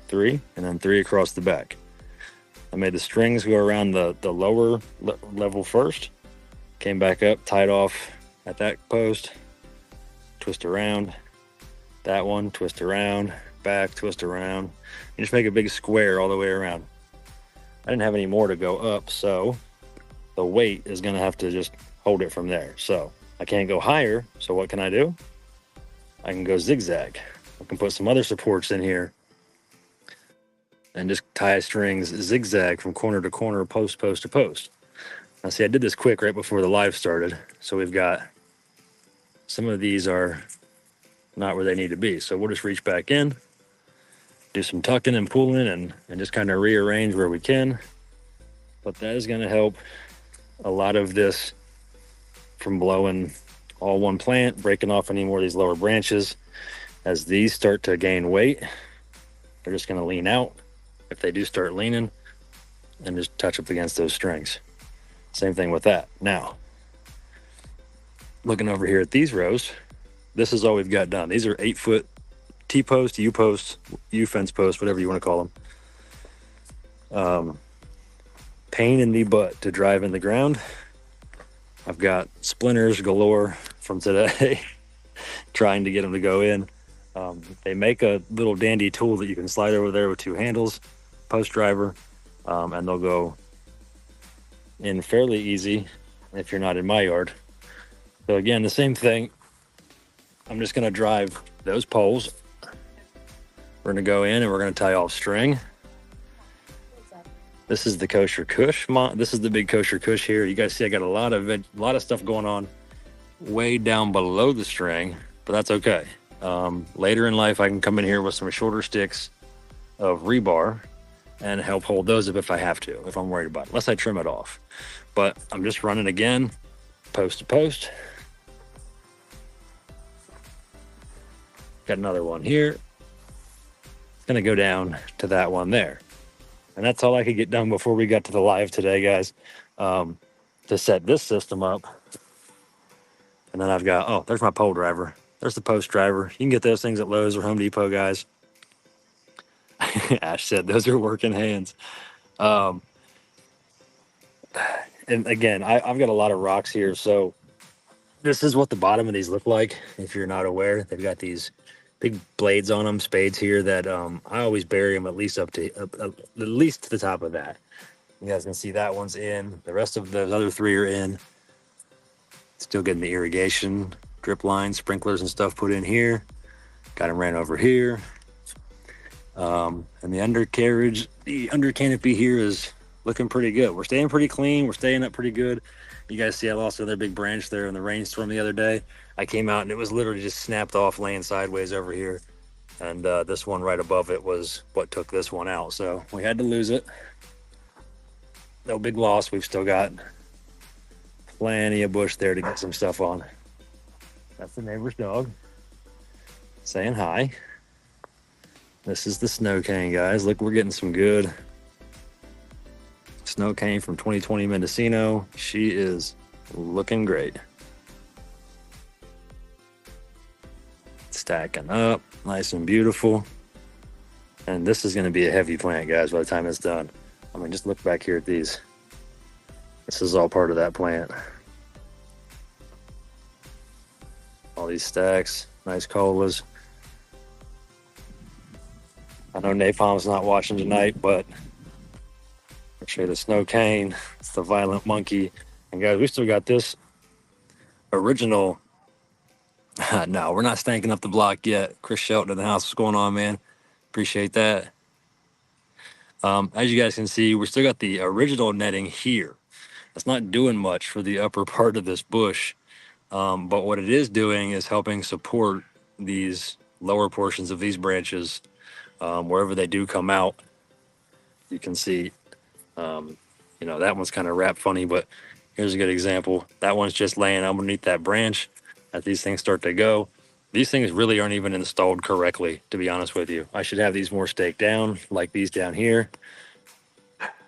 3, and then 3 across the back. I made the strings go around the lower level first. Came back up, tied off at that post. Twist around. That one, twist around. Back, twist around. You just make a big square all the way around. I didn't have any more to go up, so the weight is going to have to just hold it from there. So I can't go higher, so what can I do? I can go zigzag. I can put some other supports in here and just tie strings zigzag from corner to corner, post to post. Now see, I did this quick right before the live started, so we've got some of these are not where they need to be. So we'll just reach back in, do some tucking and pulling and just kind of rearrange where we can. But that is going to help a lot of this from blowing all one plant, breaking off any more of these lower branches. As these start to gain weight, they're just going to lean out. If they do start leaning, and just touch up against those strings. Same thing with that. Now, looking over here at these rows, this is all we've got done. These are 8-foot T-posts, U-posts, U-fence posts, whatever you want to call them. Pain in the butt to drive in the ground. I've got splinters galore from today, trying to get them to go in. They make a little dandy tool that you can slide over there with 2 handles, post driver, and they'll go in fairly easy if you're not in my yard. So again, the same thing. I'm just going to drive those poles. We're going to go in and we're going to tie off string. This is the Kosher Kush. This is the big Kosher Kush here. You guys see I got a lot of stuff going on way down below the string, but that's okay. Later in life, I can come in here with some shorter sticks of rebar and help hold those up if I have to, if I'm worried about it, unless I trim it off. But I'm just running again, post to post. Got another one here. It's going to go down to that one there. And that's all I could get done before we got to the live today, guys. to set this system up. And then I've got, oh, there's my pole driver. There's the post driver. You can get those things at Lowe's or Home Depot, guys. Ash said those are working hands. And again, I've got a lot of rocks here. So this is what the bottom of these look like. If you're not aware, they've got these big blades on them, spades here that I always bury them at least up to the top of that. You guys can see that one's in. The rest of those other three are in. Still getting the irrigation, drip lines, sprinklers and stuff put in here. Got them ran over here. And the undercarriage, the under canopy here is looking pretty good. We're staying pretty clean. We're staying up pretty good. You guys see I lost another big branch there in the rainstorm the other day. I came out and it was literally just snapped off laying sideways over here. And this one right above it was what took this one out. So we had to lose it. No big loss. We've still got plenty of bush there to get some stuff on. That's the neighbor's dog saying hi. This is the snow cane, guys. Look, we're getting some good snow cane from 2020 Mendocino. She is looking great. Stacking up, nice and beautiful. And this is going to be a heavy plant, guys, by the time it's done. I mean, just look back here at these. This is all part of that plant. All these stacks, nice colas. I know Napalm's not watching tonight, but I'll show you the snow cane. It's the violent monkey. And guys, we still got this original. No, we're not stanking up the block yet. Chris Shelton in the house. What's going on, man? Appreciate that. As you guys can see, we still got the original netting here. It's not doing much for the upper part of this bush. But what it is doing is helping support these lower portions of these branches wherever they do come out. You can see, that one's kind of wrapped funny, but here's a good example. That one's just laying underneath that branch. As these things start to go, these things really aren't even installed correctly, to be honest with you. I should have these more staked down, like these down here.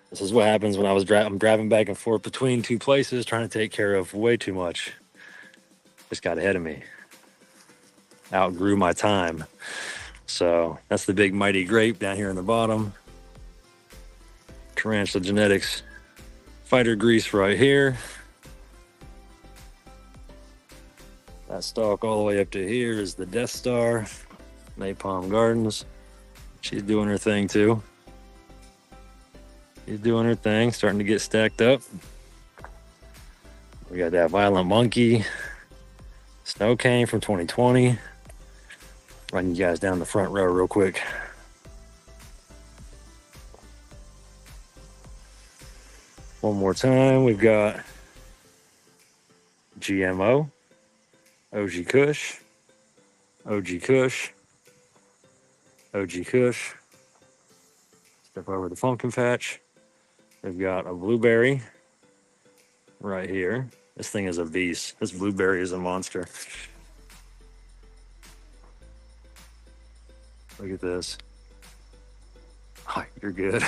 This is what happens when I'm driving back and forth between two places, trying to take care of way too much. Just got ahead of me. Outgrew my time. So that's the big mighty grape down here in the bottom. Tarantula Genetics fighter grease right here. That stalk all the way up to here is the Death Star. Napalm Gardens. She's doing her thing too. She's doing her thing, starting to get stacked up. We got that Violent Monkey. Snow cane from 2020. Running you guys down the front row real quick. One more time, we've got GMO, OG Kush, OG Kush, OG Kush. Step over the pumpkin patch. We've got a blueberry right here. This thing is a beast. This blueberry is a monster. Look at this. Hi, you're good.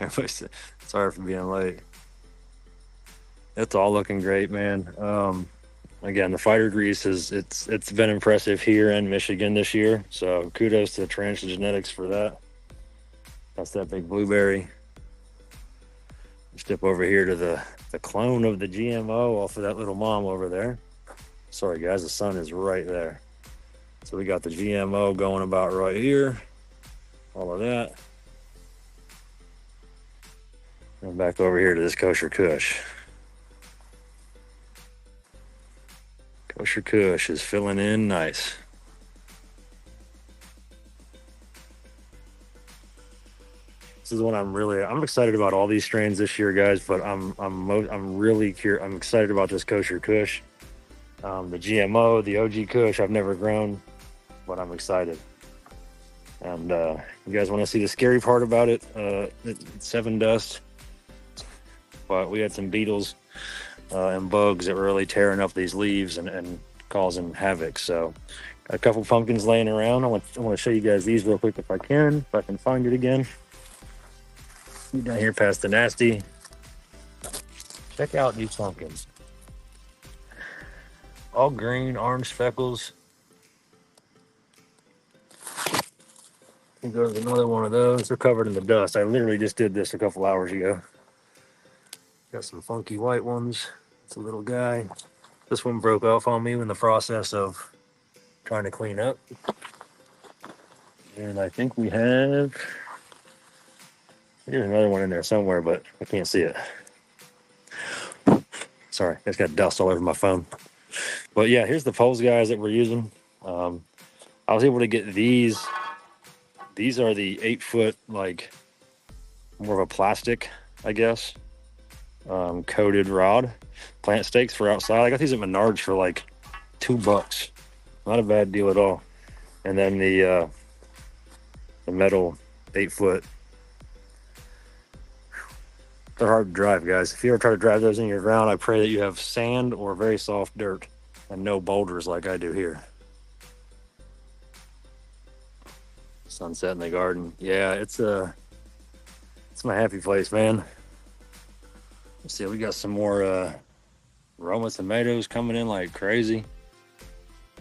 Sorry for being late. It's all looking great, man. Again, the fighter grease it's been impressive here in Michigan this year. So kudos to Tarantula Genetics for that. That's that big blueberry. Step over here to the clone of the GMO off of that little mom over there. Sorry guys, the sun is right there. So we got the GMO going about right here. All of that. And back over here to this Kosher Kush. Kosher Kush is filling in nice. This is what I'm excited about all these strains this year, guys, but I'm really curious. I'm excited about this Kosher Kush. The GMO, the OG Kush, I've never grown, but I'm excited. And you guys want to see the scary part about it? It's 7 dust, but we had some beetles and bugs that were really tearing up these leaves and causing havoc. So got a couple pumpkins laying around. I want to show you guys these real quick if I can find it again. Down here past the nasty. Check out these pumpkins. All green, orange speckles. And goes another one of those. They're covered in the dust. I literally just did this a couple hours ago. Got some funky white ones. It's a little guy. This one broke off on me in the process of trying to clean up. And I think we have, there's another one in there somewhere, but I can't see it. Sorry, it's got dust all over my phone. But yeah, here's the poles, guys, that we're using. I was able to get these. These are the 8-foot, like more of a plastic, I guess, coated rod plant stakes for outside. I got these at Menards for like $2. Not a bad deal at all. And then the metal 8-foot. They're hard to drive, guys. If you ever try to drive those in your ground, I pray that you have sand or very soft dirt and no boulders like I do here. Sunset in the garden. Yeah, it's my happy place, man. Let's see, we got some more Roma tomatoes coming in like crazy.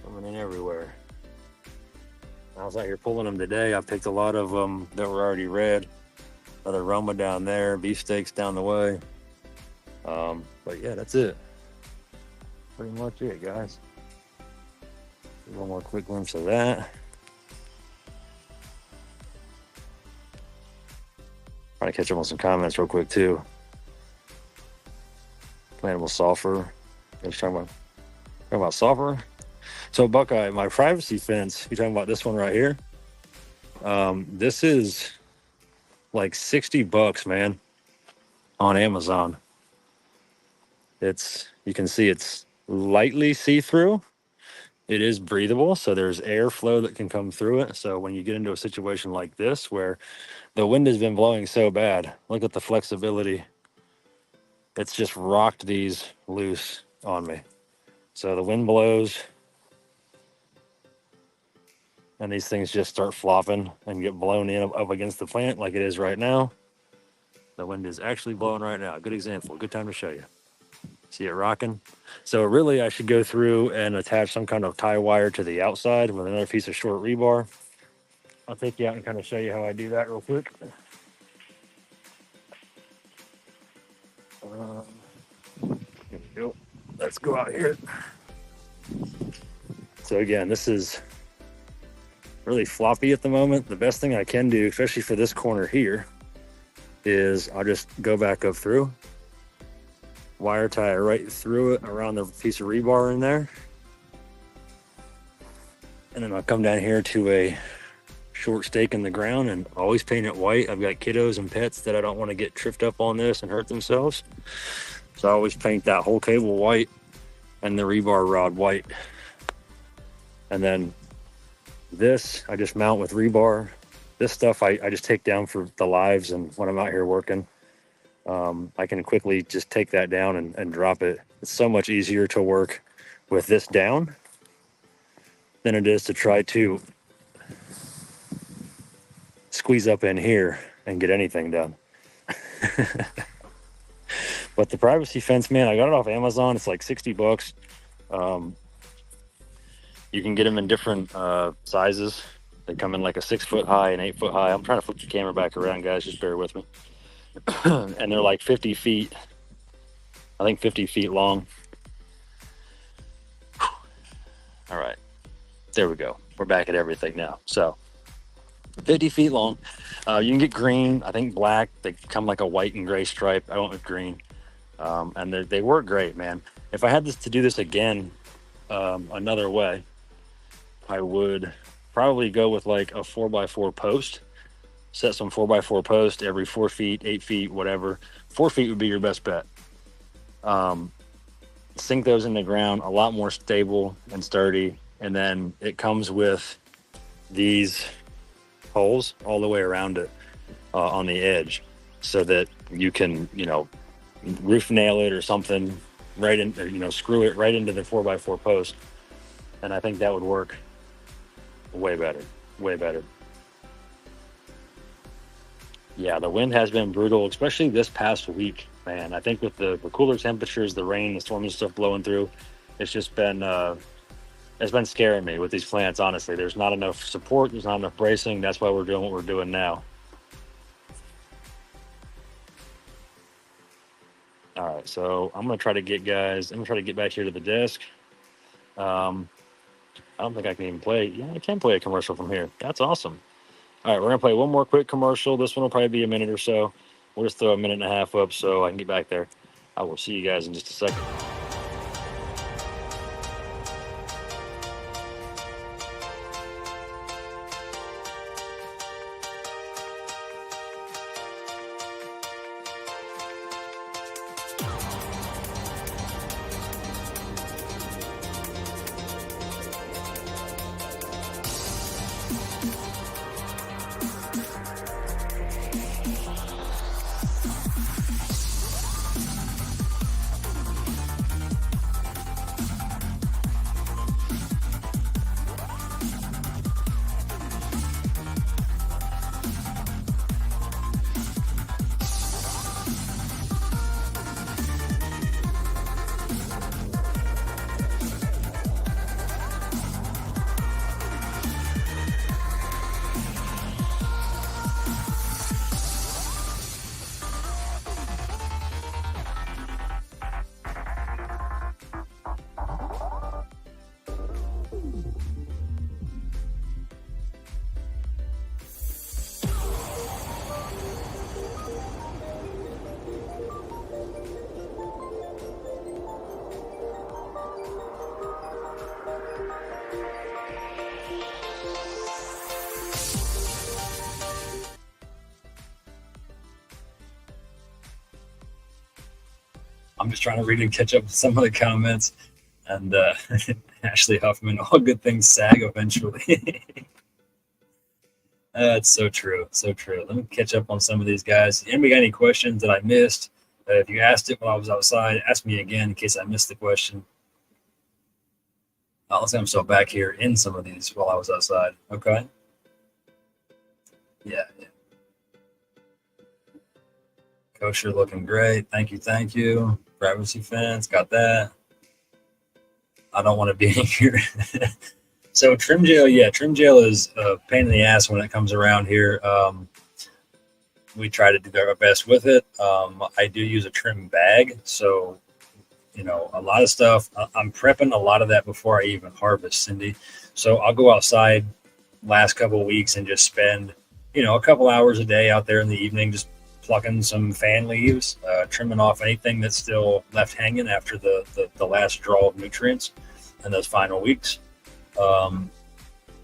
Coming in everywhere. I was out here pulling them today. I picked a lot of them that were already red. Another Roma down there, beefsteaks down the way. But yeah, that's it. Pretty much it, guys. One more quick glimpse of that. Trying to catch up on some comments real quick too. Plantable sulfur. I was talking about sulfur. So Buckeye, my privacy fence, you're talking about this one right here. This is like $60, man, on Amazon. You can see it's lightly see-through. It is breathable, so there's airflow that can come through it. So when you get into a situation like this where the wind has been blowing so bad, look at the flexibility. It's just rocked these loose on me. So the wind blows and these things just start flopping and get blown in up against the plant like it is right now. The wind is actually blowing right now. Good example, good time to show you. See it rocking? So really I should go through and attach some kind of tie wire to the outside with another piece of short rebar. I'll take you out and kind of show you how I do that real quick. Here we go. Let's go out here. So again, this is really floppy at the moment. The best thing I can do, especially for this corner here, is I'll just go back up through, wire tie it right through it around the piece of rebar in there. And then I'll come down here to a short stake in the ground and always paint it white. I've got kiddos and pets that I don't want to get tripped up on this and hurt themselves. So I always paint that whole cable white and the rebar rod white. And then this, I just mount with rebar. This stuff I just take down for the lives, and when I'm out here working, I can quickly just take that down and drop it. It's so much easier to work with this down than it is to try to squeeze up in here and get anything done. But the privacy fence, man, I got it off Amazon. It's like $60. You can get them in different sizes. They come in like a 6-foot high and 8-foot high. I'm trying to flip the camera back around, guys. Just bear with me. And they're like 50 feet. I think 50 feet long. All right. There we go. We're back at everything now. So 50 feet long. You can get green, I think black. They come like a white and gray stripe. I went with green. And they work great, man. If I had to do this again another way, I would probably go with like a 4x4 post. Set some 4x4 post every 4 feet, 8 feet, whatever. 4 feet would be your best bet. Sink those in the ground, a lot more stable and sturdy. And then it comes with these holes all the way around it on the edge, so that you can, roof nail it or something right in, screw it right into the 4x4 post. And I think that would work way better. Yeah, the wind has been brutal, especially this past week. man, I think with the cooler temperatures, the rain, the storms and stuff blowing through, it's just been it's been scaring me with these plants. Honestly, there's not enough support, there's not enough bracing. That's why we're doing what we're doing now. All right, so I'm gonna try to get back here to the desk. I don't think I can even play. Yeah, I can play a commercial from here. That's awesome. All right, we're gonna play one more quick commercial. This one will probably be a minute or so. We'll just throw a minute and a half up so I can get back there. I will see you guys in just a second. I'm just trying to read and catch up with some of the comments. And Ashley Huffman, all good things sag eventually. It's so true. So true. Let me catch up on some of these guys. Anybody got any questions that I missed? If you asked it while I was outside, ask me again in case I missed the question. Let's say I'm still back here in some of these while I was outside. Okay. Yeah. Kosher looking great. Thank you. Privacy fence, got that. I don't want to be in here. So trim gel, trim gel is a pain in the ass when it comes around here. We try to do our best with it. I do use a trim bag, so a lot of stuff. I'm prepping a lot of that before I even harvest, Cindy. So I'll go outside last couple of weeks and just spend a couple hours a day out there in the evening, just plucking some fan leaves, trimming off anything that's still left hanging after the last draw of nutrients in those final weeks. And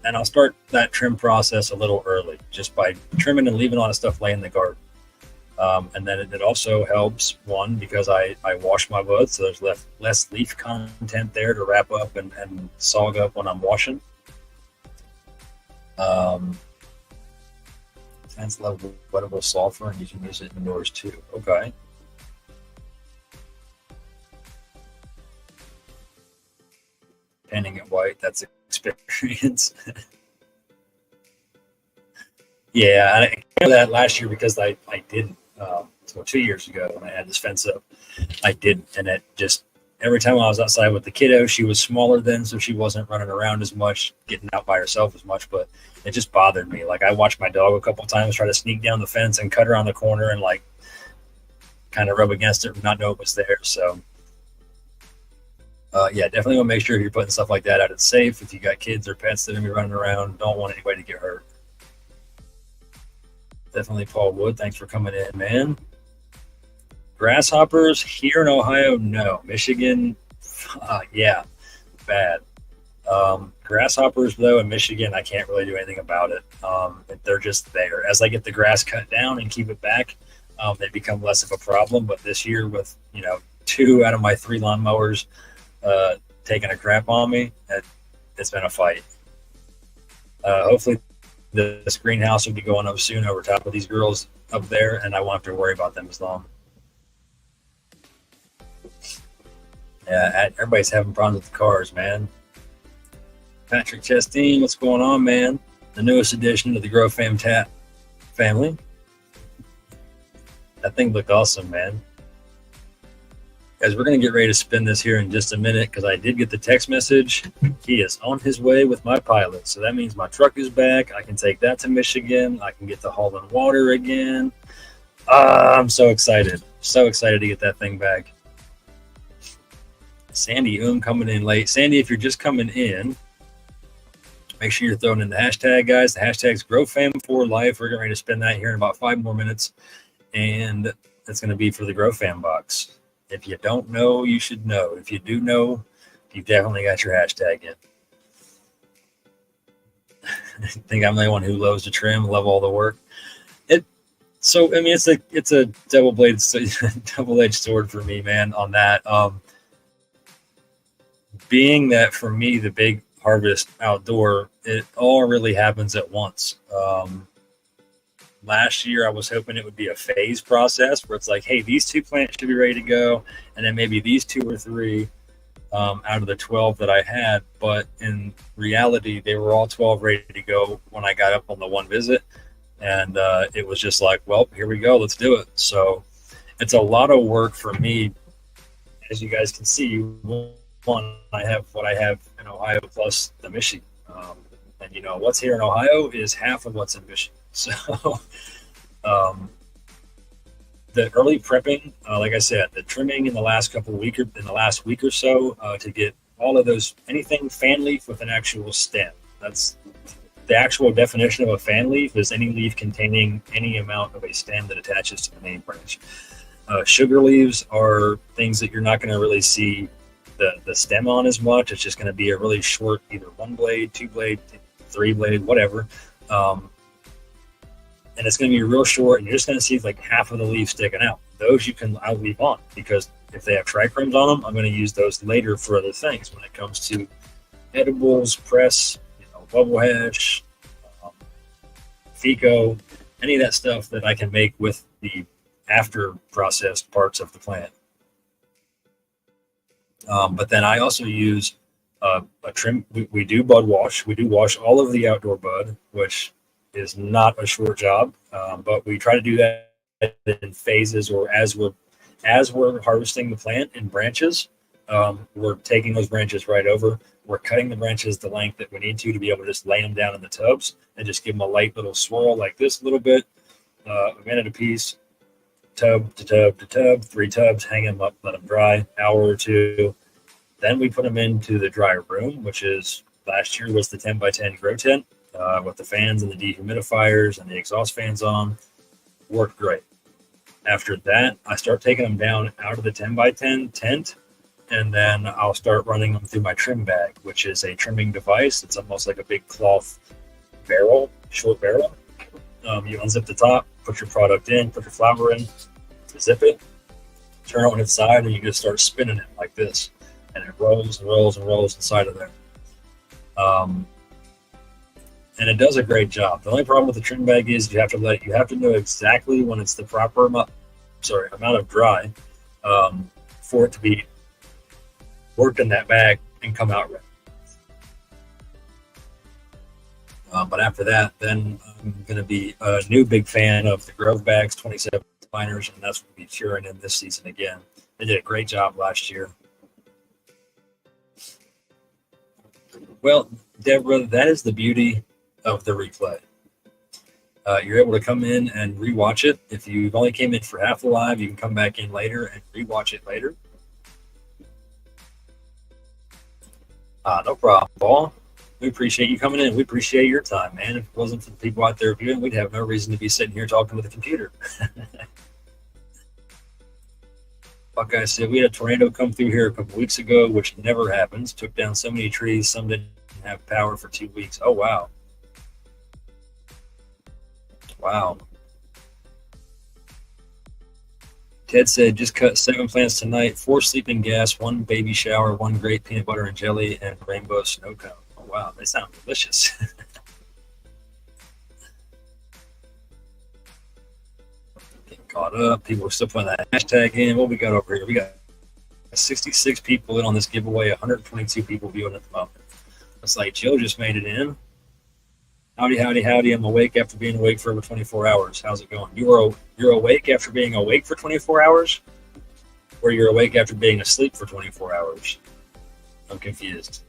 I'll start that trim process a little early, just by trimming and leaving a lot of stuff lay in the garden. And then it also helps, one, because I wash my buds, so there's less leaf content there to wrap up and sog up when I'm washing. Intense level of wettable sulfur, and you can use it indoors too. Okay. Painting it white, that's experience. Yeah, I know that last year because I didn't. So 2 years ago when I had this fence up, I didn't, and it just every time I was outside with the kiddo, she was smaller then, so she wasn't running around as much, getting out by herself as much, but it just bothered me. Like, I watched my dog a couple times try to sneak down the fence and cut around the corner and like kind of rub against it and not know it was there. So definitely want to make sure if you're putting stuff like that out, it's safe. If you got kids or pets that are gonna be running around, don't want anybody to get hurt. Definitely Paul Wood, thanks for coming in, man. Grasshoppers here in Ohio, no. Michigan, bad. Grasshoppers, though, in Michigan, I can't really do anything about it. They're just there. As I get the grass cut down and keep it back, they become less of a problem. But this year with, 2 out of my 3 lawnmowers taking a crap on me, it's been a fight. Hopefully this greenhouse will be going up soon over top of these girls up there, and I won't have to worry about them as long. Yeah, everybody's having problems with the cars, man. Patrick Chastain, what's going on, man? The newest addition to the Growfam family. That thing looked awesome, man. Guys, we're going to get ready to spin this here in just a minute because I did get the text message. He is on his way with my pilot. So that means my truck is back. I can take that to Michigan. I can get to hauling water again. I'm so excited. So excited to get that thing back. Sandy coming in late. Sandy, if you're just coming in, make sure you're throwing in the hashtag, guys. The hashtag's GrowFam4Life. We're getting ready to spin that here in about 5 more minutes. And it's going to be for the Growfam box. If you don't know, you should know. If you do know, you've definitely got your hashtag in. I think I'm the one who loves to trim, love all the work. So I mean, it's a double-edged sword for me, man. On that, being that for me, the big harvest outdoor, it all really happens at once. Last year, I was hoping it would be a phase process where it's like, hey, these 2 plants should be ready to go, and then maybe these 2 or 3 out of the 12 that I had. But in reality, they were all 12 ready to go when I got up on the one visit, and it was just like, well, here we go, let's do it. So it's a lot of work for me. As you guys can see, one, I have what I have in Ohio plus the Michigan, and what's here in Ohio is half of what's in Michigan. So the early prepping, like I said, the trimming in the last week or so to get all of those, anything fan leaf with an actual stem. That's the actual definition of a fan leaf, is any leaf containing any amount of a stem that attaches to the main branch. Sugar leaves are things that you're not going to really see the stem on as much. It's just going to be a really short, either 1 blade, 2 blade, 3 blade, whatever. And it's going to be real short, and you're just going to see like half of the leaf sticking out. Those I'll leave on, because if they have trichromes on them, I'm going to use those later for other things when it comes to edibles, press, bubble hash, FICO, any of that stuff that I can make with the after processed parts of the plant. But then I also use a trim. We do bud wash. We do wash all of the outdoor bud, which is not a short job, but we try to do that in phases, or as we're harvesting the plant in branches. We're taking those branches right over. We're cutting the branches the length that we need to be able to just lay them down in the tubs and just give them a light little swirl like this a little bit, a minute a piece, tub to tub to tub, 3 tubs, hang them up, let them dry, hour or 2. Then we put them into the dry room, which is last year was the 10x10 grow tent with the fans and the dehumidifiers and the exhaust fans on. Worked great. After that, I start taking them down out of the 10x10 tent, and then I'll start running them through my trim bag, which is a trimming device. It's almost like a big cloth barrel, short barrel. You unzip the top, put your product in, put your flower in, zip it, turn it on its side, and you just start spinning it like this. And it rolls and rolls and rolls inside of there. And it does a great job. The only problem with the trim bag is you have to know exactly when it's the proper amount of dry for it to be worked in that bag and come out right. But after that, then I'm going to be a new big fan of the Grove bags, 27 liners, and that's what we'll be curing in this season again. They did a great job last year. Well, Deborah, that is the beauty of the replay. You're able to come in and rewatch it. If you've only came in for half the live, you can come back in later and rewatch it later. No problem, Paul. We appreciate you coming in. We appreciate your time, man. If it wasn't for the people out there viewing, we'd have no reason to be sitting here talking with a computer. Buckeye said we had a tornado come through here a couple weeks ago, which never happens. Took down so many trees. Some didn't have power for 2 weeks. Oh, wow. Wow. Ted said, just cut 7 plants tonight, 4 sleeping gas, 1 baby shower, 1 great peanut butter and jelly, and rainbow snow cone. Oh, wow. They sound delicious. Getting caught up. People are still putting that hashtag in. What we got over here? We got 66 people in on this giveaway, 122 people viewing at the moment. It's like Jill just made it in. Howdy, howdy, howdy. I'm awake after being awake for over 24 hours. How's it going? You're awake after being awake for 24 hours? where you're awake after being asleep for 24 hours? I'm confused.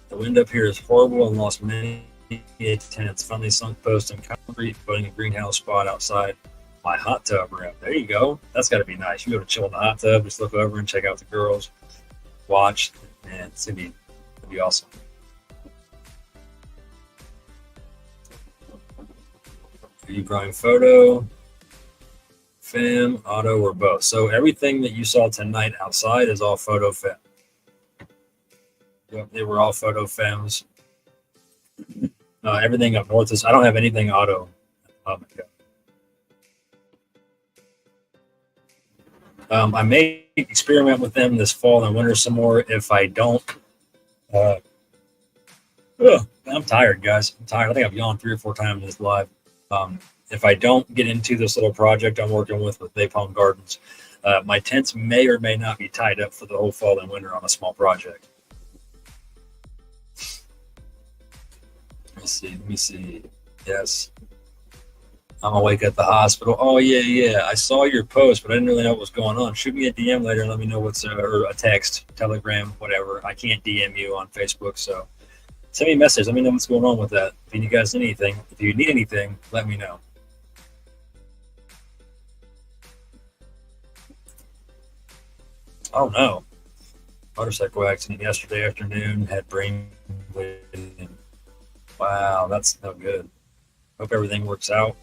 The wind up here is horrible and lost many tenants. Finally sunk posts in concrete, putting a greenhouse spot outside my hot tub room. There you go. That's got to be nice. You go to chill in the hot tub, just look over and check out the girls, watch, and it's gonna be awesome. Are you growing photo, fam, auto, or both? So everything that you saw tonight outside is all photo fam. Yep, they were all photo fems. Everything up north is. I don't have anything auto. Oh my god. I may experiment with them this fall and winter some more. If I don't, I'm tired, guys. I'm tired. I think I've yawned 3 or 4 times in this live. If I don't get into this little project I'm working with Napalm Gardens, my tents may or may not be tied up for the whole fall and winter on a small project. Let me see. Yes. I'm awake at the hospital. Oh, yeah. I saw your post, but I didn't really know what was going on. Shoot me a DM later and let me know what's, or a text, Telegram, whatever. I can't DM you on Facebook, so send me a message. Let me know what's going on with that. If you guys need anything, let me know. Oh, no. Motorcycle accident yesterday afternoon, had brain bleeding. Wow, that's no good. Hope everything works out.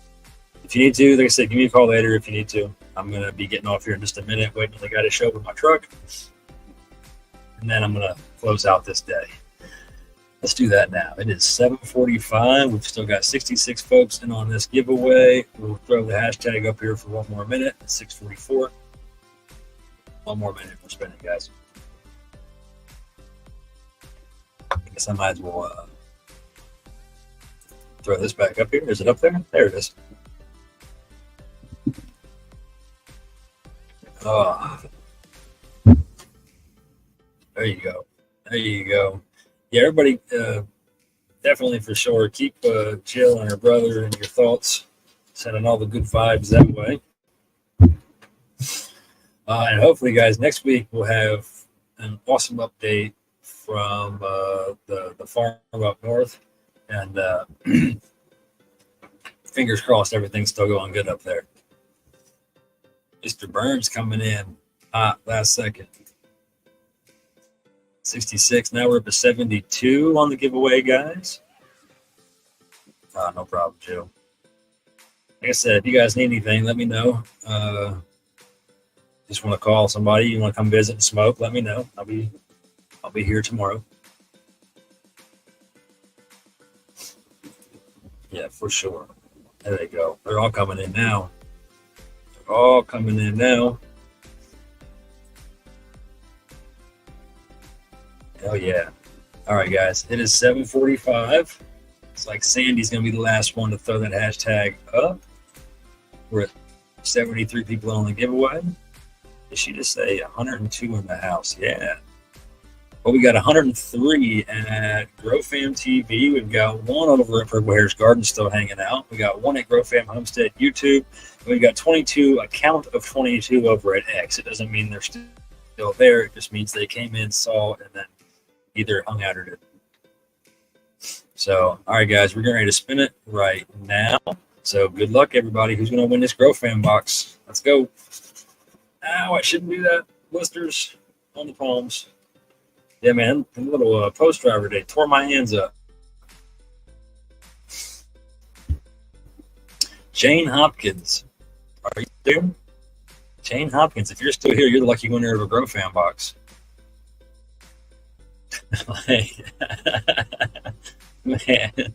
If you need to, like I said, give me a call later if you need to. I'm going to be getting off here in just a minute, waiting for the guy to show up with my truck. And then I'm going to close out this day. Let's do that now. It is 7:45. We've still got 66 folks in on this giveaway. We'll throw the hashtag up here for one more minute. It's 6:44. One more minute for spinning, guys. I guess I might as well throw this back up here. Is it up there? There it is. Oh, there you go. Yeah, everybody, definitely for sure. Keep Jill and her brother in your thoughts. Sending all the good vibes that way. And hopefully, guys, next week we'll have an awesome update from the farm up north. And fingers crossed, everything's still going good up there. Mr. Burns coming in last second. 66. Now we're up to 72 on the giveaway, guys. No problem, Joe. Like I said, if you guys need anything, let me know. Just want to call somebody, you want to come visit and smoke, let me know. I'll be here tomorrow. Yeah, for sure. There they go. They're all coming in now. Oh yeah. All right, guys. It is 7:45. It's like Sandy's going to be the last one to throw that hashtag up. We're at 73 people on the giveaway. Did she just say 102 in the house? Yeah. Well, we got 103 at Growfam TV. We've got one over at Purple Hair's Garden still hanging out. We got one at Growfam Homestead YouTube. We've got 22, a count of 22 over at X. It doesn't mean they're still there. It just means they came in, saw, and then either hung out or didn't. So, all right, guys, we're getting ready to spin it right now. So good luck, everybody. Who's going to win this Growfam box? Let's go. Ow, I shouldn't do that. Blisters on the palms. Yeah, man, a little post driver day. Tore my hands up. Jane Hopkins. Are you there? Jane Hopkins, if you're still here, you're the lucky winner of a Growfam box. Man.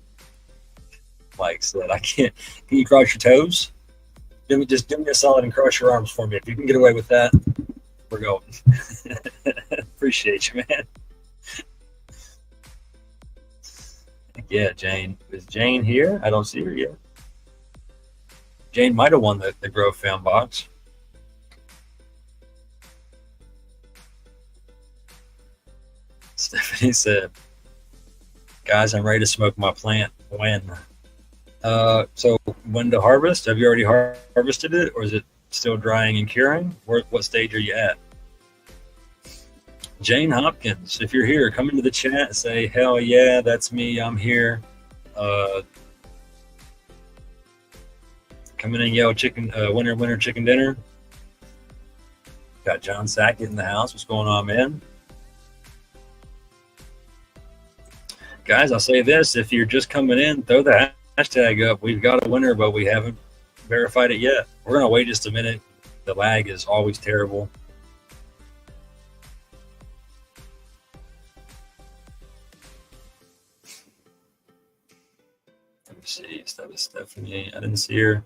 Mike said, I can't. Can you cross your toes? Just do me a solid and cross your arms for me. If you can get away with that, we're going. Appreciate you, man. Yeah, Jane. Is Jane here? I don't see her yet. Jane might have won the Growfam box. Stephanie said, guys, I'm ready to smoke my plant. When? So when to harvest? Have you already harvested it, or is it Still drying and curing? What stage are you at? Jane Hopkins, if you're here, come into the chat. Say, hell yeah, that's me. I'm here. Come in and yell chicken, winner, winner, chicken dinner. Got John Sackett in the house. What's going on, man? Guys, I'll say this. If you're just coming in, throw the hashtag up. We've got a winner, but we haven't verified it yet. We're going to wait just a minute. The lag is always terrible. Let me see. That was Stephanie. I didn't see her.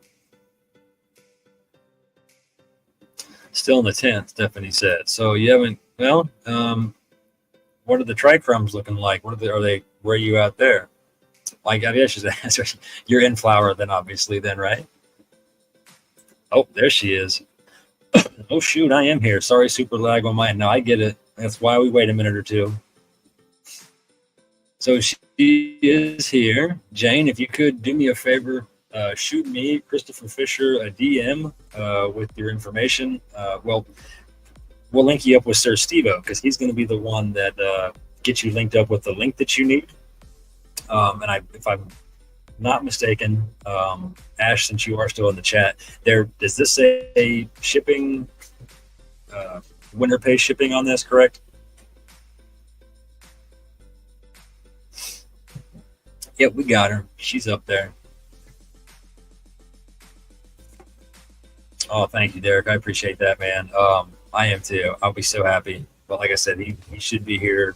Still in the 10th, Stephanie said. So you haven't, well, what are the trichrums looking like? Are they, where are you out there? Like, I guess you're in flower then, obviously, then, right? Oh, there she is. Oh, shoot, I am here. Sorry, super lag on mine. No, I get it. That's why we wait a minute or two. So she is here. Jane, if you could do me a favor, shoot me, Christopher Fisher, a DM with your information. Well, we'll link you up with Sir Steve-O because he's going to be the one that gets you linked up with the link that you need. And if I'm not mistaken, Ash, since you are still in the chat, does this say shipping, winter pay shipping on this, correct? Yep, we got her. She's up there. Oh, thank you, Derek. I appreciate that, man. I am too. I'll be so happy. But like I said, he should be here.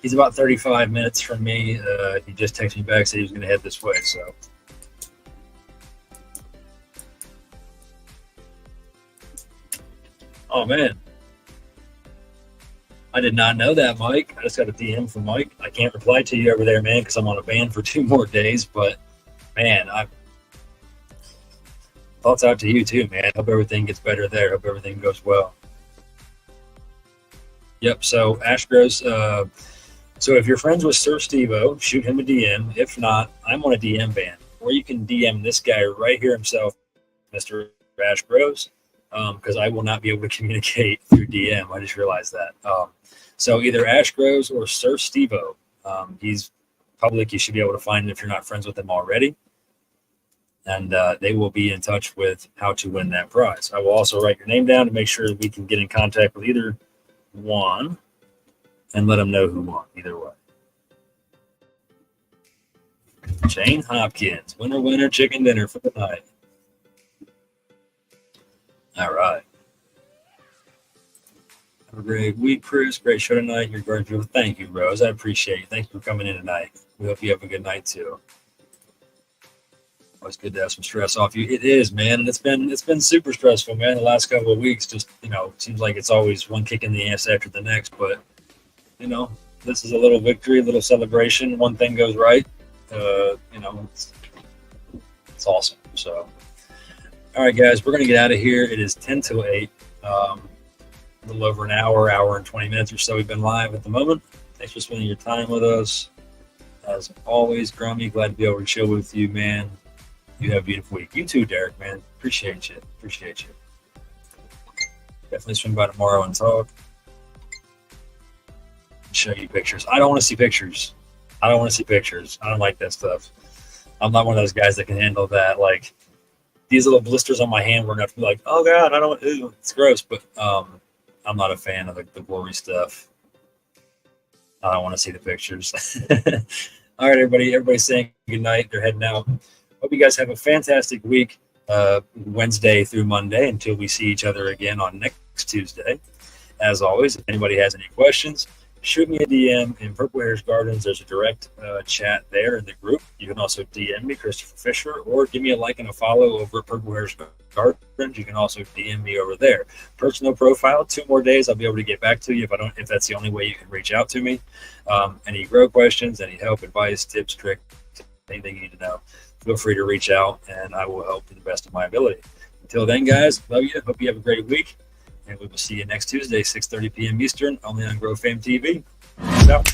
He's about 35 minutes from me. He just texted me back, said he was going to head this way. So, oh man, I did not know that, Mike. I just got a DM from Mike. I can't reply to you over there, man, because I'm on a ban for 2 more days. But man, thoughts out to you too, man. Hope everything gets better there. Hope everything goes well. Yep. So Astros. So if you're friends with Sir Steve-O, shoot him a DM. If not, I'm on a DM ban. Or you can DM this guy right here himself, Mr. Ash Bros, because I will not be able to communicate through DM. I just realized that. So either Ash Bros or Sir Steve-O. He's public. You should be able to find him if you're not friends with him already. And they will be in touch with how to win that prize. I will also write your name down to make sure we can get in contact with either one and let them know who won, either way. Jane Hopkins, winner, winner, chicken dinner for the night. All right. Have a great week, Chris. Great show tonight. You're great. Thank you, Rose. I appreciate you. Thank you for coming in tonight. We hope you have a good night, too. Always good to have some stress off you. It is, man, and it's been super stressful, man. The last couple of weeks, just seems like it's always one kick in the ass after the next. But this is a little victory, a little celebration. One thing goes right, it's awesome. So, all right, guys, we're gonna get out of here. It is 10 till 8, a little over an hour and 20 minutes or so. We've been live at the moment. Thanks for spending your time with us. As always, Grummy, glad to be able to chill with you, man. You have a beautiful week. You too, Derek, man. Appreciate you. Definitely swing by tomorrow and talk. Show you pictures. I don't want to see pictures. I don't like that stuff. I'm not one of those guys that can handle that. Like, these little blisters on my hand were enough to be like, oh God, it's gross. But I'm not a fan of the gory stuff. I don't want to see the pictures. All right, everybody. Everybody's saying good night. They're heading out. Hope you guys have a fantastic week, Wednesday through Monday, until we see each other again on next Tuesday. As always, if anybody has any questions, shoot me a DM in Purple Hair's Gardens. There's a direct chat there in the group. You can also DM me, Christopher Fisher, or give me a like and a follow over at Purple Hair's Gardens. You can also DM me over there. Personal profile, 2 more days. I'll be able to get back to you if that's the only way you can reach out to me. Any grow questions, any help, advice, tips, tricks, anything you need to know, feel free to reach out, and I will help to the best of my ability. Until then, guys, love you. Hope you have a great week, and we will see you next Tuesday, 6:30 p.m. Eastern, only on Growfam TV. Peace out.